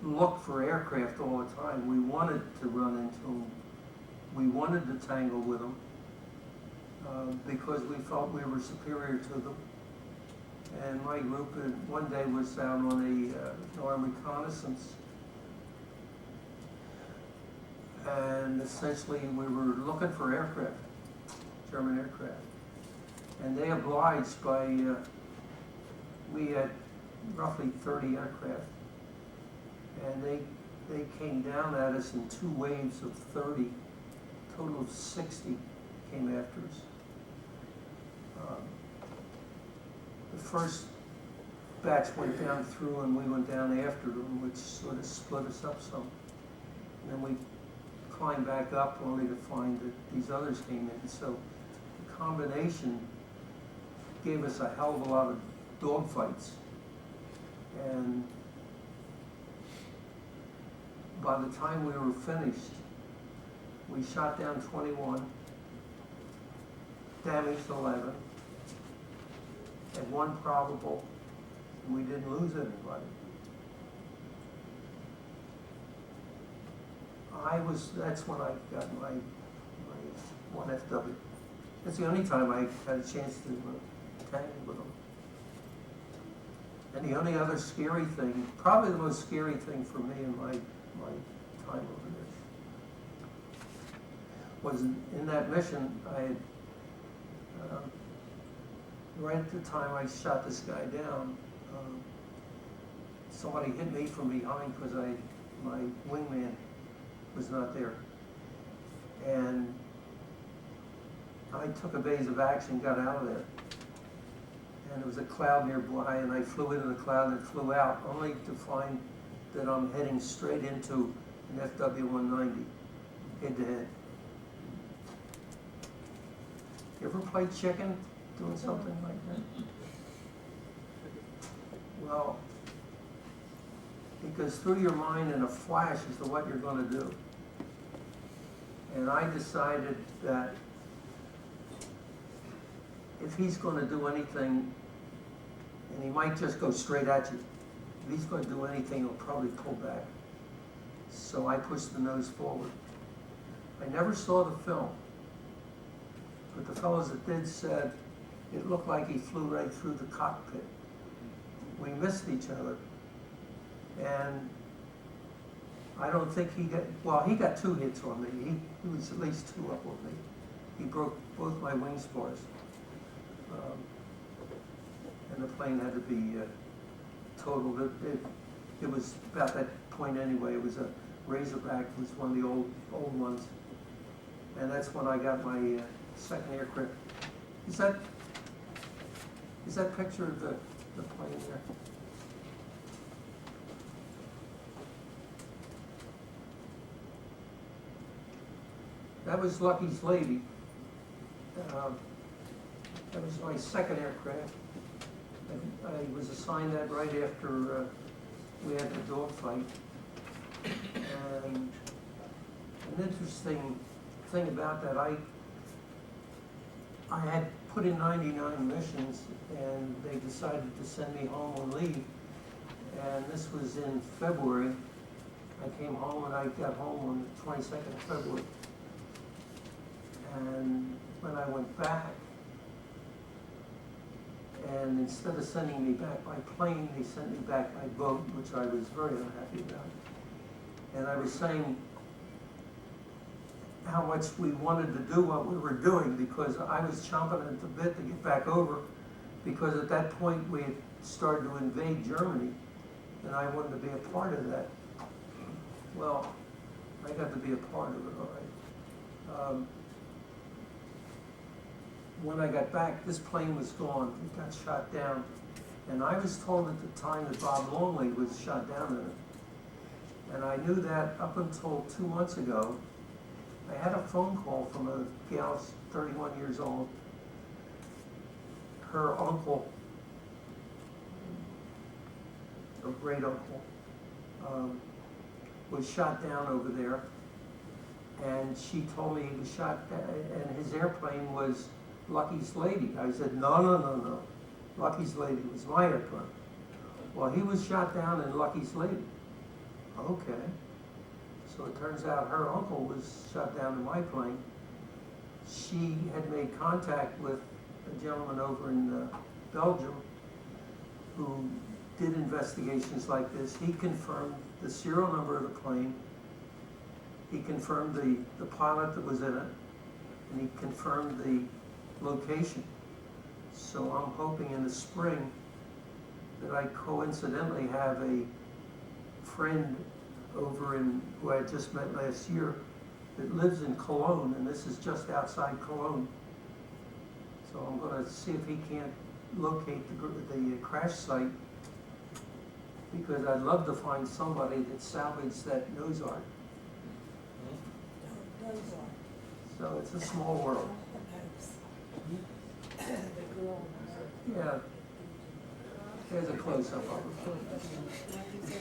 S1: looked for aircraft all the time. We wanted to run into them. We wanted to tangle with them because we felt we were superior to them. And my group one day was out on a reconnaissance, and essentially we were looking for aircraft, German aircraft, and they obliged by, we had roughly 30 aircraft, and they came down at us in two waves of 30, total of 60 came after us. The first bats went down through and we went down after them, which sort of split us up some. And then we climbed back up only to find that these others came in. So the combination gave us a hell of a lot of dogfights. And by the time we were finished, we shot down 21, damaged 11, had one probable, and we didn't lose anybody. That's when I got my 1 FW. That's the only time I had a chance to tangle with them. And the only other scary thing, probably the most scary thing for me in my time over there, was in that mission. I had, right at the time I shot this guy down, somebody hit me from behind because my wingman was not there. And I took evasive action, got out of there. And there was a cloud nearby, and I flew into the cloud and flew out, only to find that I'm heading straight into an FW-190, head-to-head. You ever play chicken, doing something like that? Well, it goes through your mind in a flash as to what you're going to do. And I decided that if he's going to do anything, and he might just go straight at you, if he's going to do anything, he'll probably pull back. So I pushed the nose forward. I never saw the film, but the fellows that did said it looked like he flew right through the cockpit. We missed each other, and I don't think he got 2 hits on me. He was at least 2 up on me. He broke both my wing spars. And the plane had to be totaled. It was about that point anyway. It was a Razorback. It was one of the old ones. And that's when I got my second aircraft. Is that picture of the plane there? That was Lucky's Lady. That was my second aircraft. I was assigned that right after we had the dogfight. And an interesting thing about that, I had put in 99 missions, and they decided to send me home on leave. And this was in February. I came home, and I got home on the 22nd of February. And when I went back, and instead of sending me back by plane, they sent me back by boat, which I was very unhappy about. And I was saying how much we wanted to do what we were doing, because I was chomping at the bit to get back over, because at that point we had started to invade Germany, and I wanted to be a part of that. Well, I got to be a part of it, all right. When I got back, this plane was gone. It got shot down. And I was told at the time that Bob Longley was shot down in it. And I knew that up until 2 months ago. I had a phone call from a gal, 31 years old. Her uncle, a great uncle, was shot down over there. And she told me he was shot down, and his airplane was Lucky's Lady. I said, no. Lucky's Lady was my airplane. Well, he was shot down in Lucky's Lady. Okay. So it turns out her uncle was shot down in my plane. She had made contact with a gentleman over in Belgium who did investigations like this. He confirmed the serial number of the plane. He confirmed the pilot that was in it. And he confirmed the location. So I'm hoping in the spring that I coincidentally have a friend over who I just met last year that lives in Cologne, and this is just outside Cologne. So I'm going to see if he can't locate the crash site because I'd love to find somebody that salvaged that nose art. So it's a small world. Yeah. There's a close-up of it.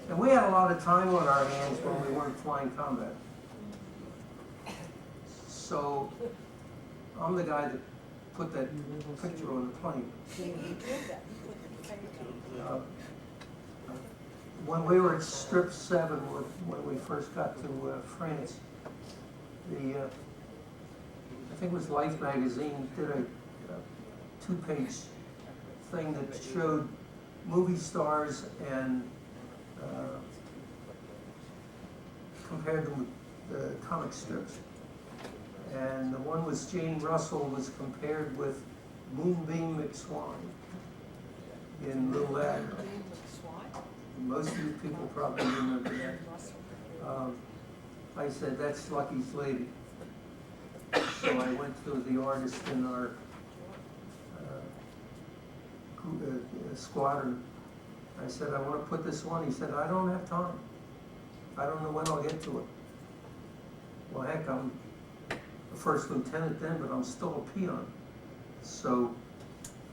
S1: And we had a lot of time on our hands when we weren't flying combat. So I'm the guy that put that picture on the plane. When we were at Strip 7, when we first got to France, I think it was Life magazine did a two-page thing that showed movie stars and compared them with the comic strips. And the one was Jane Russell was compared with Moonbeam McSwan in Little Admiral. Most of you people probably remember that. I said, that's Lucky's lady. So I went to the artist in our squadron. I said, I want to put this on. He said, I don't have time. I don't know when I'll get to it. Well, heck, I'm a first lieutenant then, but I'm still a peon. So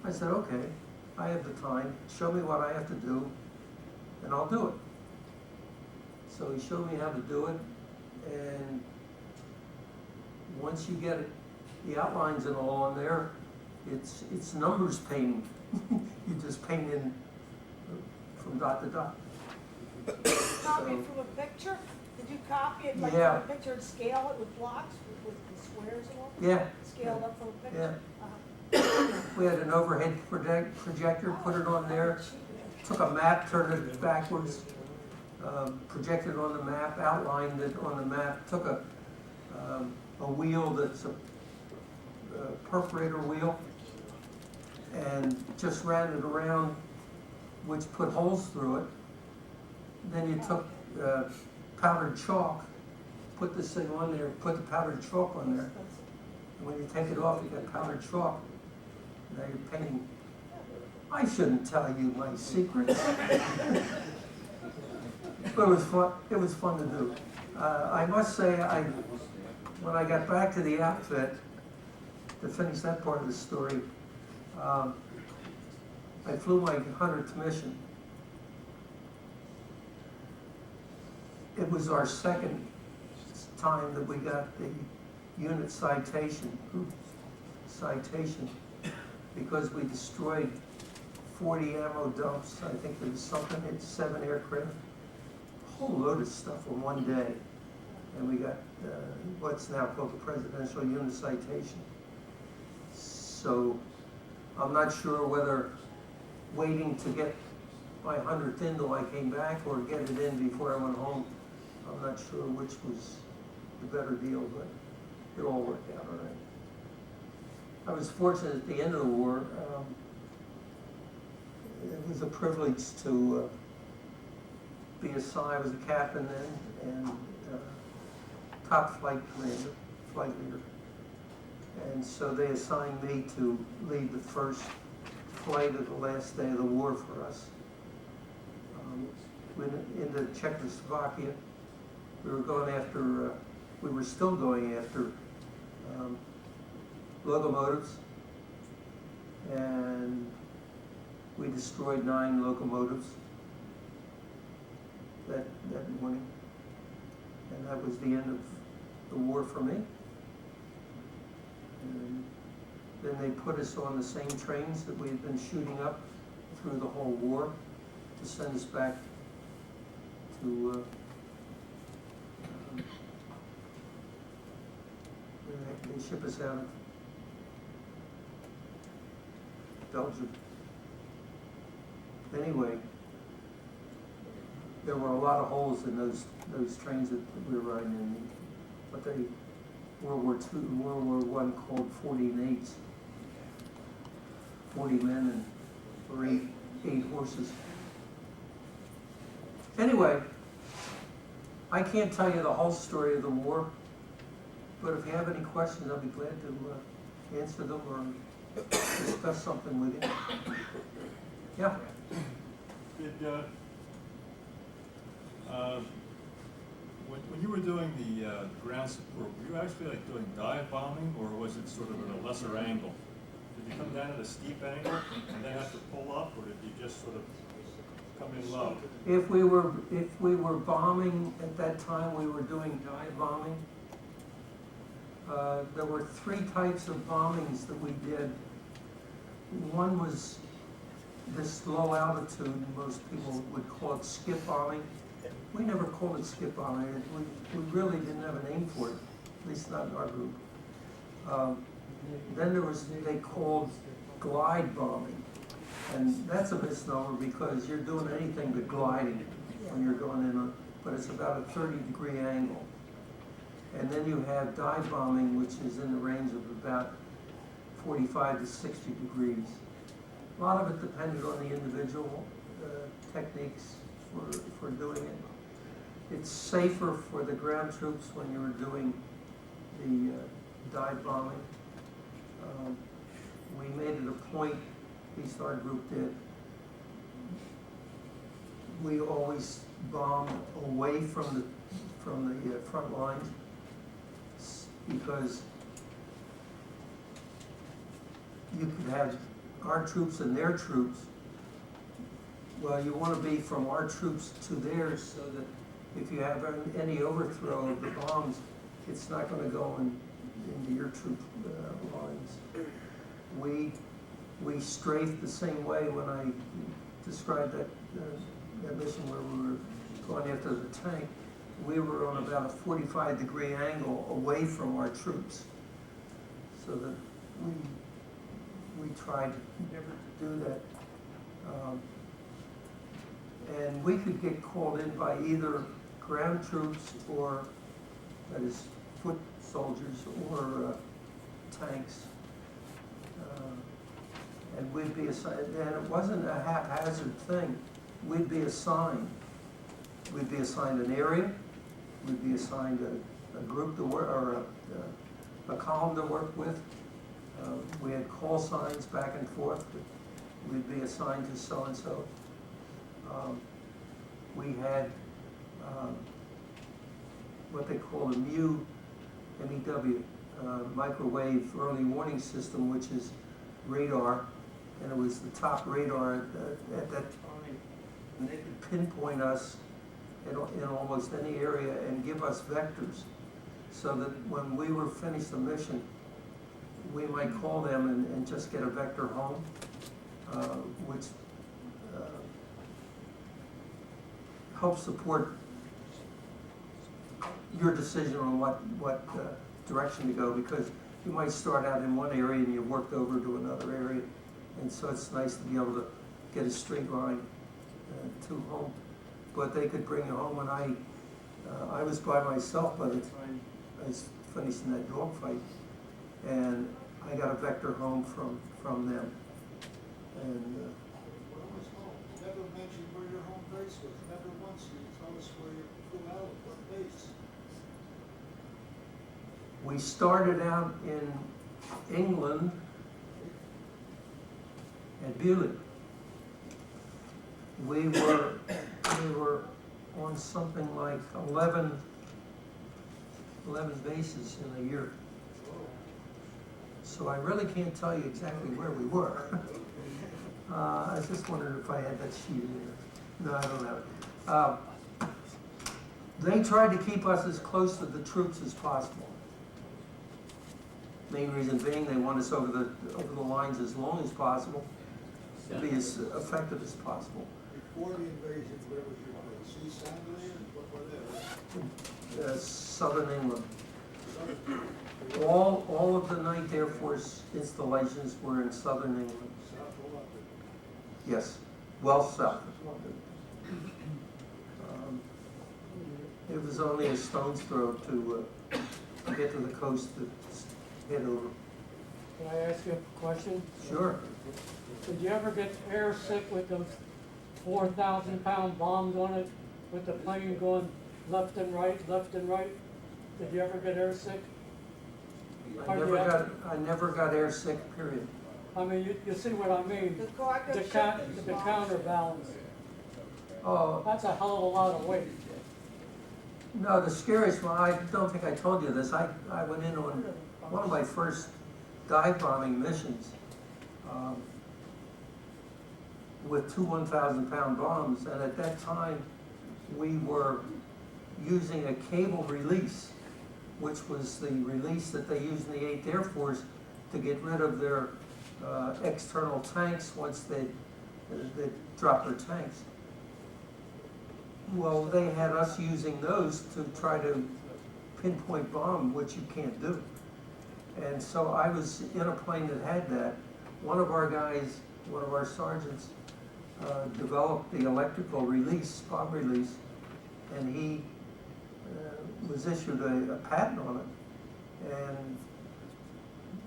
S1: I said, okay, I have the time. Show me what I have to do, and I'll do it. So he showed me how to do it, and once you get it, the outlines and all on there, it's numbers painting. You just paint in from dot to dot.
S3: Copy it from a picture? Did you copy it like
S1: Yeah.
S3: from a picture and scale it with blocks, with the squares and all?
S1: Yeah.
S3: Scaled up from a picture?
S1: We had an overhead projector, put it on there, took a map, turned it backwards, projected on the map, outlined it on the map, took a wheel that's a perforator wheel, and just ran it around, which put holes through it. Then you took powdered chalk, put this thing on there, put the powdered chalk on there. And when you take it off, you got powdered chalk. Now you're painting. I shouldn't tell you my secrets. But it was fun. It was fun to do. I must say, when I got back to the outfit, to finish that part of the story, I flew my 100th mission. It was our second time that we got the unit citation, group citation, because we destroyed 40 ammo dumps. I think there was something, it's 7 aircraft, a whole load of stuff in one day. And we got what's now called the Presidential Unit Citation. So I'm not sure whether waiting to get my 100th in till I came back or get it in before I went home. I'm not sure which was the better deal, but it all worked out all right. I was fortunate at the end of the war. It was a privilege to be assigned. I was a captain then and top flight commander, flight leader. And so they assigned me to lead the first flight of the last day of the war for us. Into Czechoslovakia. We were going after, we were still going after locomotives, and we destroyed 9 locomotives that morning, and that was the end of the war for me. And then they put us on the same trains that we had been shooting up through the whole war to send us back to they ship us out of Belgium. Anyway, there were a lot of holes in those trains that we were riding in. But they, World War II and World War I called 14-8s. 40 men and 8 horses. Anyway, I can't tell you the whole story of the war, but if you have any questions, I'll be glad to answer them or discuss something with you. Yeah,
S4: Did, when you were doing the ground support, were you actually like doing dive bombing, or was it sort of at a lesser angle? Did you come down at a steep angle and then have to pull up, or did you just sort of come in low?
S1: if we were bombing at that time, we were doing dive bombing. There were three types of bombings that we did. One was this low altitude, most people would call it skip bombing. We never called it skip bombing. We really didn't have a name for it, at least not in our group. Then there was, they called glide bombing. And that's a misnomer because you're doing anything but gliding when you're going in, but it's about a 30-degree angle. And then you have dive bombing, which is in the range of about 45 to 60 degrees. A lot of it depended on the individual techniques for doing it. It's safer for the ground troops when you were doing the dive bombing. We made it a point, at least our group did, we always bombed away from the front lines because you could have our troops and their troops. Well, you want to be from our troops to theirs so that if you have any overthrow of the bombs, it's not going to go into your troop lines. We strafed the same way when I described that mission where we were going after the tank. We were on about a 45-degree angle away from our troops, so that we tried never to do that. And we could get called in by either ground troops or, that is, foot soldiers or tanks. And we'd be assigned, and it wasn't a haphazard thing. We'd be assigned. We'd be assigned an area. We'd be assigned a group to work, or a column to work with. We had call signs back and forth. We'd be assigned to so-and-so. We had what they call a MEW, microwave early warning system, which is radar, and it was the top radar at that time. And they could pinpoint us in almost any area and give us vectors, so that when we were finished the mission, we might call them and just get a vector home, which helps support your decision on what direction to go, because you might start out in one area and you worked over to another area, and so it's nice to be able to get a straight line to home. But they could bring you home, and I was by myself by the time I was finishing that dogfight, and I got a vector home from them. And
S5: What was home? You never mentioned where your home base was. Never once did you tell us where you flew out of, what base.
S1: we started out in England at Bewley. We were on something like 11 bases in a year. So I really can't tell you exactly where we were. I was just wondering if I had that sheet in there. No, I don't have it. They tried to keep us as close to the troops as possible. Main reason being they want us over the lines as long as possible, to be as effective as possible.
S5: Before the invasion, where was your base? East Anglia? What were they?
S1: Southern England. All of the 9th Air Force installations were in Southern England.
S5: South of London.
S1: Yes, well south of London. It was only a stone's throw to get to the coast to head over.
S2: Can I ask you a question?
S1: Sure.
S2: Did you ever get air sick with those 4,000-pound bombs on it, with the plane going left and right, left and right? Did you ever get air sick?
S1: I never got air sick, period.
S2: I mean, you see what I mean?
S3: The cargo
S2: The
S3: shipping
S2: the
S3: box.
S2: counterbalance,
S1: Oh,
S2: that's a hell of a lot of weight.
S1: no, the scariest one, I don't think I told you this, I went in on one of my first dive bombing missions, with two 1,000-pound bombs, and at that time, we were using a cable release, which was the release that they used in the 8th Air Force to get rid of their external tanks once they dropped their tanks. Well, they had us using those to try to pinpoint bomb, which you can't do. And so I was in a plane that had that. One of our guys, one of our sergeants, developed the electrical release, bomb release, and he was issued a patent on it. And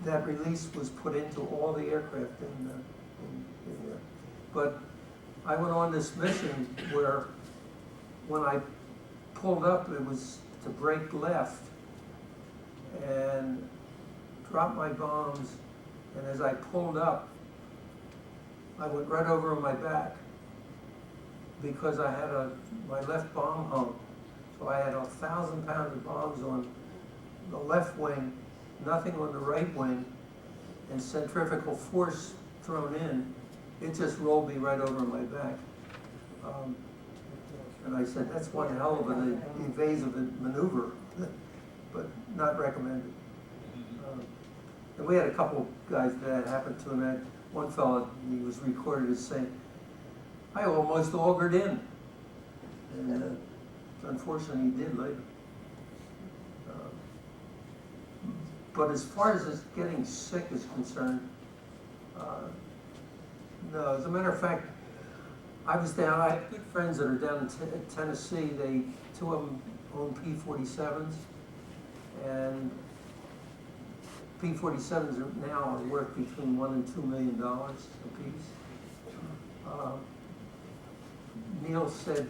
S1: that release was put into all the aircraft in there. But I went on this mission where when I pulled up, it was to break left and drop my bombs, and as I pulled up, I went right over on my back because I had my left bomb hung. So I had 1,000 pounds of bombs on the left wing, nothing on the right wing, and centrifugal force thrown in. It just rolled me right over my back. And I said, that's one hell of an evasive maneuver, but not recommended. And we had a couple guys that happened to, and one fellow, he was recorded as saying, I almost augured in. And unfortunately, he did later. But as far as this getting sick is concerned, no. As a matter of fact, I was down, I have good friends that are down in Tennessee. Two of them own P-47s, and P-47s now are worth between $1 and $2 million a piece. Neil said,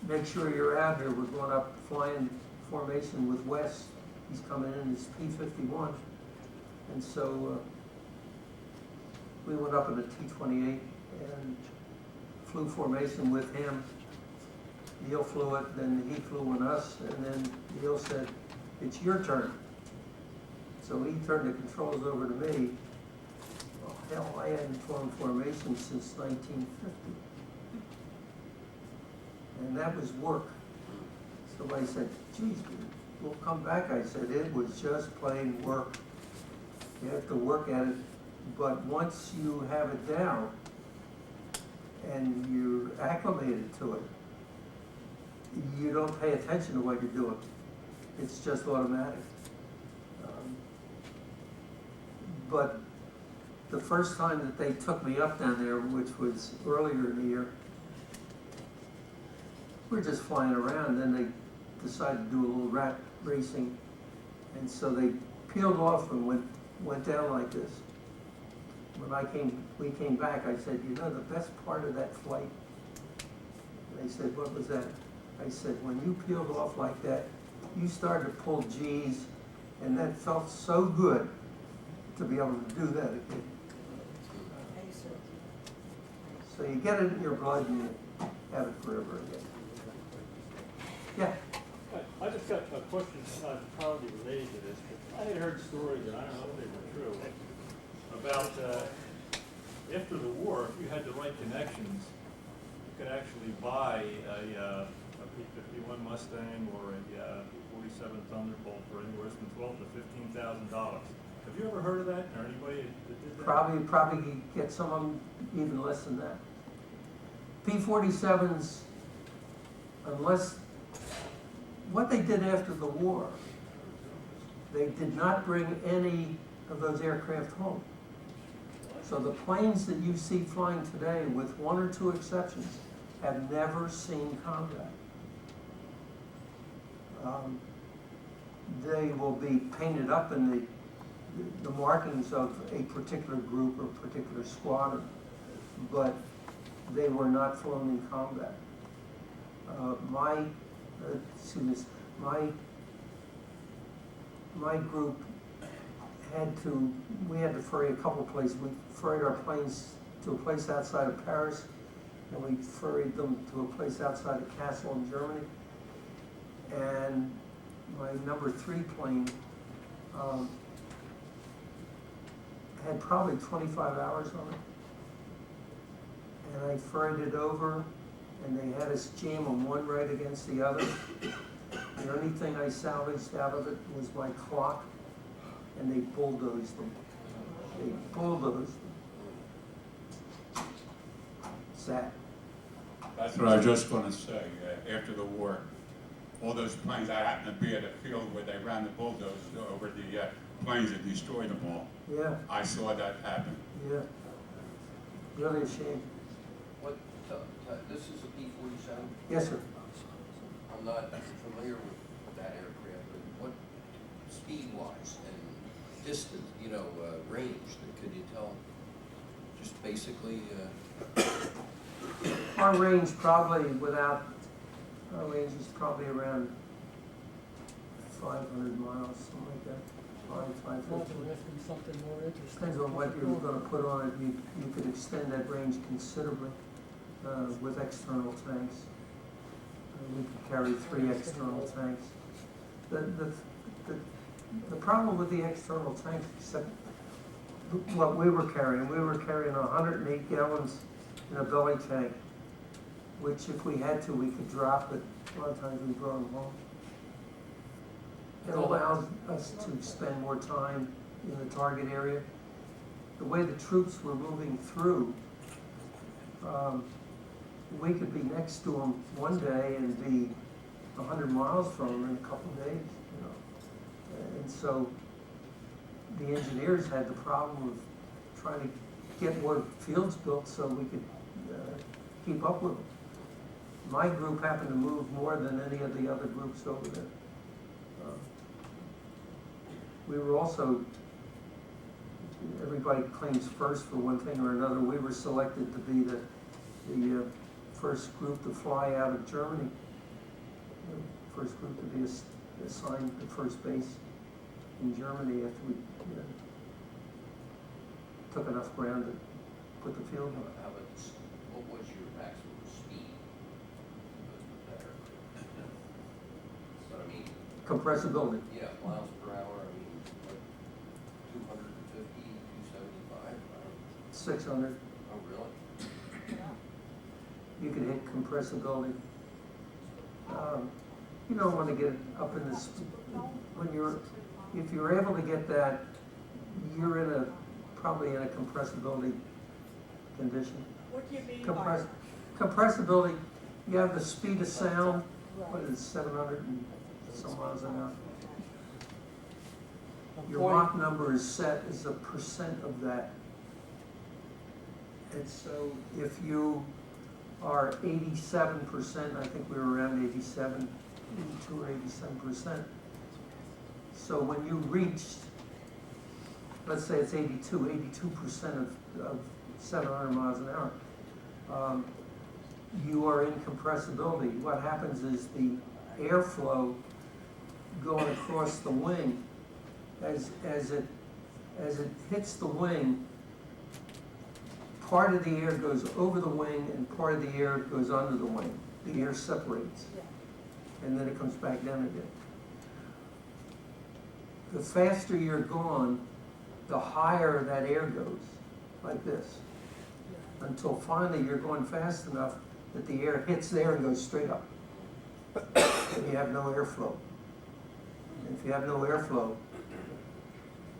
S1: make sure you're out here. We're going up flying formation with Wes. He's coming in his P-51. And so we went up in a T-28 and flew formation with him. Neil flew it, then he flew on us, and then Neil said, it's your turn. So he turned the controls over to me. Well, hell, I hadn't flown formation since 1950. And that was work. So I said, geez, we'll come back. I said, it was just plain work. You have to work at it, but once you have it down and you're acclimated to it, you don't pay attention to what you're doing. It's just automatic. But the first time that they took me up down there, which was earlier in the year, we're just flying around, then they decided to do a little rat racing, and so they peeled off and went down like this. When we came back, I said, you know, the best part of that flight, they said, what was that? I said, when you peeled off like that, you started to pull G's, and that felt so good to be able to do that again. So you get it in your blood and you have it forever again. Yeah.
S6: I just got a question, probably related to this, but I had heard stories, and I don't know if they were true, about after the war, if you had the right connections, you could actually buy a P-51 Mustang or a P-47 Thunderbolt for anywhere from $12,000 to $15,000. Have you ever heard of that, or anybody that did that?
S1: Probably get some of them even less than that. P-47s, unless, what they did after the war, they did not bring any of those aircraft home. So the planes that you see flying today, with one or two exceptions, have never seen combat. They will be painted up in the markings of a particular group or particular squadron, but they were not flown in combat. My group we had to ferry a couple places. We ferried our planes to a place outside of Paris, and we ferried them to a place outside of Kassel in Germany. And my number 3 plane had probably 25 hours on it. And I ferried it over, and they had us jam them one right against the other. The only thing I salvaged out of it was my clock, and they bulldozed them. They bulldozed them. Sad.
S7: That's what I was just gonna say, after the war, all those planes, I happened to be at a field where they ran the bulldozer over the planes and destroyed them all.
S1: Yeah,
S7: I saw that happen.
S1: yeah. Really a shame.
S8: What, this is a P-47?
S1: Yes, sir.
S8: I'm not familiar with that aircraft, but what, speed-wise and distance, range, could you tell? Just basically,
S1: Our range is probably around 500 miles, something like that.
S2: Well,
S1: 550.
S2: there has to be something more interesting.
S1: Depends on what you're gonna put on it. You could extend that range considerably with external tanks. We could carry 3 external tanks. The problem with the external tanks, except what we were carrying 108 gallons in a belly tank, which if we had to, we could drop it. A lot of times we brought them home. It allows us to spend more time in the target area. The way the troops were moving through, we could be next to them one day and be 100 miles from them in a couple of days, And so the engineers had the problem of trying to get more fields built so we could keep up with them. My group happened to move more than any of the other groups over there. We were also, everybody claims first for one thing or another. We were selected to be the first group to fly out of Germany. The first group to be assigned the first base in Germany after we took enough ground to put the field on.
S8: how about, what was your maximum speed with that aircraft? But I mean,
S1: Compressibility.
S8: yeah, miles per hour, I mean, what, 250, 275?
S1: 600.
S8: Oh, really?
S1: You can hit compressibility. You don't want to get up in this, if you're able to get that, you're probably in a compressibility condition.
S3: What do you mean by it?
S1: Compressibility, you have the speed of sound, what is it, 700 and some miles an hour. Your Mach number is set as a percent of that. And so if you are 87%, I think we were around 82 or 87%. So when you reached, let's say it's 82% of 700 miles an hour, you are in compressibility. What happens is the airflow going across the wing, as it hits the wing, part of the air goes over the wing and part of the air goes under the wing. The air separates, and then it comes back down again. The faster you're gone, the higher that air goes, like this, until finally you're going fast enough that the air hits there and goes straight up. And you have no airflow. And if you have no airflow,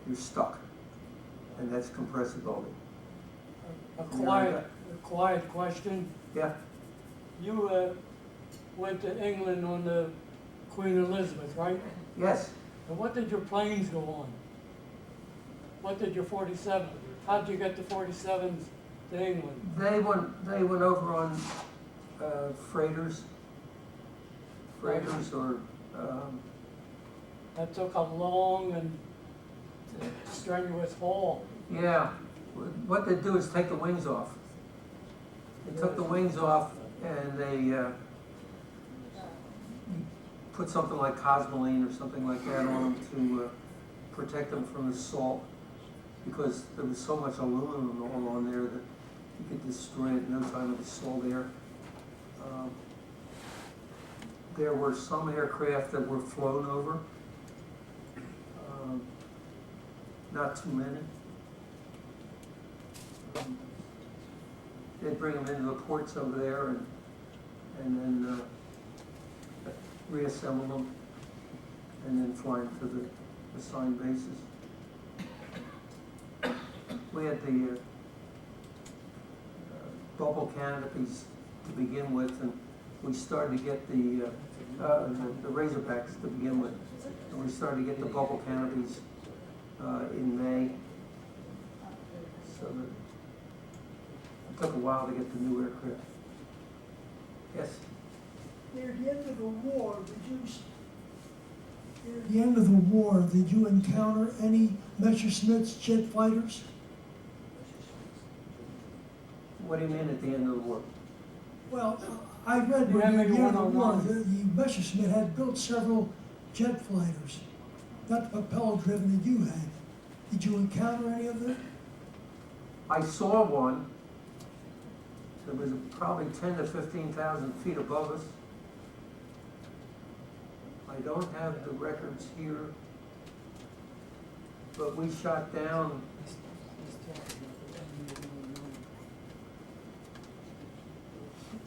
S1: you're stuck, and that's compressibility.
S2: A quiet question.
S1: Yeah,
S2: You went to England on the Queen Elizabeth, right?
S1: yes.
S2: And what did your planes go on? What did your 47? How'd you get the 47s to England?
S1: They went over on freighters or
S2: That took a long and strenuous haul.
S1: yeah. What they do is take the wings off. They took the wings off and they put something like Cosmoline or something like that on them protect them from the salt, because there was so much aluminum all on there that you could destroy it in no time with the salt air. There were some aircraft that were flown over, not too many. They'd bring them into the ports over there and then reassemble them and then fly them to the assigned bases. We had the bubble canopies to begin with, and we started to get the Razorbacks to begin with. And we started to get the bubble canopies in May. So that it took a while to get the new aircraft. Yes?
S9: Near the end of the war, did you encounter any Messerschmitt jet fighters?
S1: What do you mean at the end of the war?
S9: Well, I read
S2: Yeah,
S9: near
S2: maybe
S9: the end of the war,
S2: 109.
S9: the Messerschmitt had built several jet fighters, not the propeller-driven that you had. Did you encounter any of them?
S1: I saw one that was probably 10 to 15,000 feet above us. I don't have the records here, but we shot down, I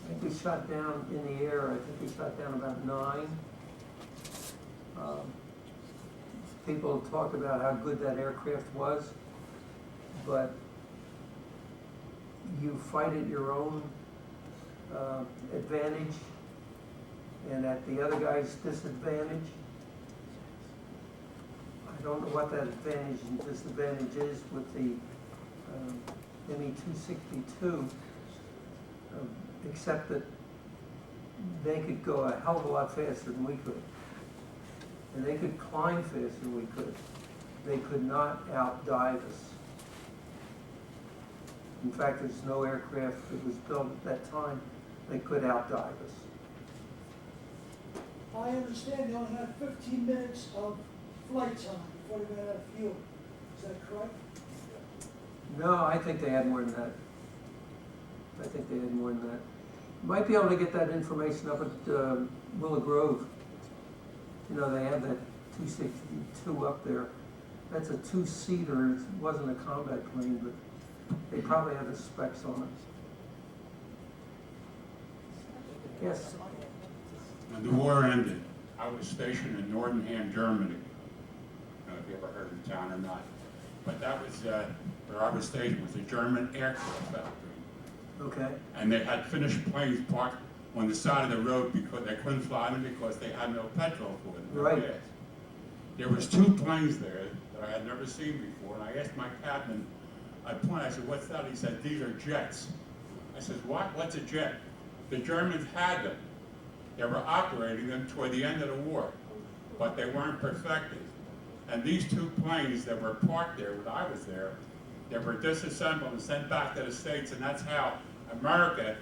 S1: think we shot down in the air, I think we shot down about 9. People have talked about how good that aircraft was, but you fight at your own advantage and at the other guy's disadvantage. I don't know what that advantage and disadvantage is with the ME-262, except that they could go a hell of a lot faster than we could. And they could climb faster than we could. They could not outdive us. In fact, there's no aircraft that was built at that time that could outdive us.
S9: I understand they only had 15 minutes of flight time before they ran out of fuel. Is that correct?
S1: No, I think they had more than that. I think they had more than that. Might be able to get that information up at Willow Grove. You know, they have that 262 up there. That's a 2-seater. It wasn't a combat plane, but they probably have the specs on it. Yes?
S7: When the war ended, I was stationed in Nordenham, Germany. I don't know if you ever heard of the town or not. But that was where I was stationed, was a German aircraft factory.
S1: Okay.
S7: And they had finished planes parked on the side of the road because they couldn't fly them because they had no petrol for them. No
S1: Right.
S7: gas. There was 2 planes there that I had never seen before, and I asked my captain, I said, what's that? He said, these are jets. I said, what? What's a jet? The Germans had them. They were operating them toward the end of the war, but they weren't perfected. And these 2 planes that were parked there when I was there, they were disassembled and sent back to the States, and that's how America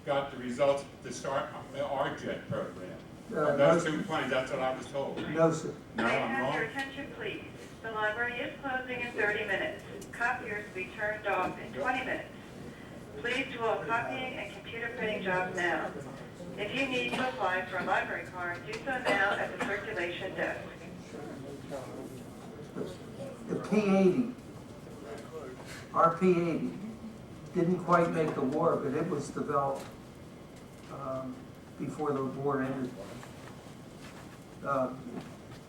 S7: got the results to start our jet program. Those 2 planes, that's what I was told.
S1: No, sir.
S7: No,
S10: May I
S7: I'm
S10: have
S7: wrong.
S10: your attention, please? The library is closing in 30 minutes. Copiers will be turned off in 20 minutes. Please do all copying and computer printing jobs now. If you need to apply for a library card, do so now at the circulation desk.
S1: The P-80, our P-80, didn't quite make the war, but it was developed before the war ended.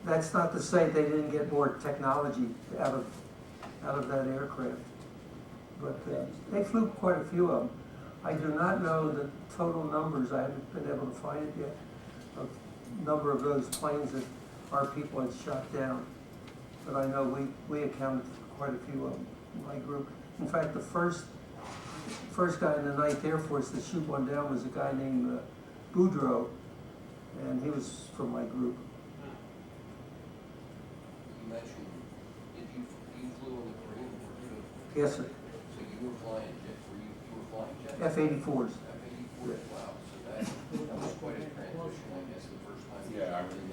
S1: That's not to say they didn't get more technology out of that aircraft, but they flew quite a few of them. I do not know the total numbers, I haven't been able to find it yet, of number of those planes that our people had shot down. But I know we accounted for quite a few of them in my group. In fact, the first guy in the 9th Air Force to shoot one down was a guy named Boudreaux, and he was from my group.
S8: You mentioned, you flew on the Korean War too?
S1: Yes, sir.
S8: So you were flying jet, you were flying jets?
S1: F-84s.
S8: F-84, wow, so that was quite a transition, I guess, the first time.
S7: Yeah, I
S8: you flew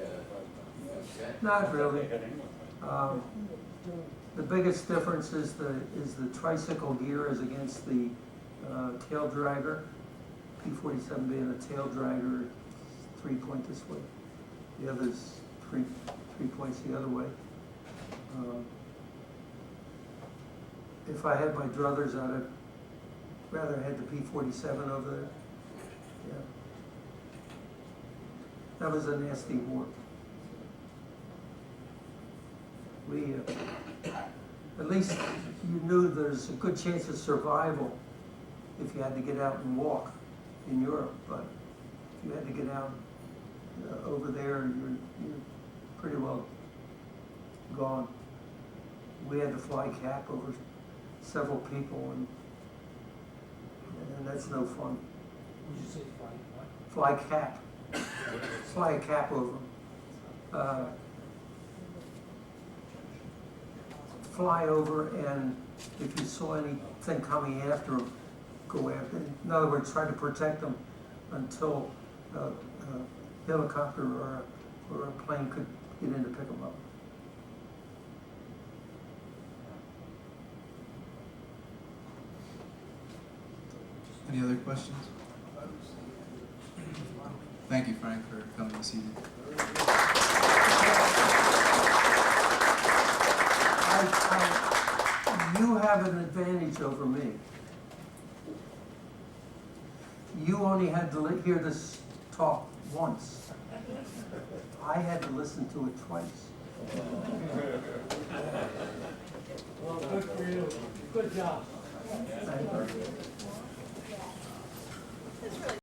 S8: a jet.
S1: Not really. The biggest difference is the tricycle gear is against the tail dragger. P47 being a tail dragger, 3-point this way. The other's three points the other way. If I had my druthers, I'd have rather had the P47 over there. Yeah. That was a nasty war. We, at least you knew there's a good chance of survival if you had to get out and walk in Europe, but if you had to get out over there, you're pretty well gone. We had to fly cap over several people, and that's no fun.
S11: Would you say what?
S1: Fly cap. Fly a cap over them. Fly over, and if you saw anything coming after them, go after them. In other words, try to protect them until a helicopter or a plane could get in to pick them up.
S12: Any other questions? Thank you, Frank, for coming this evening.
S1: You have an advantage over me. You only had to hear this talk once. I had to listen to it twice.
S2: Well, good for you. Good job.
S1: Thank you.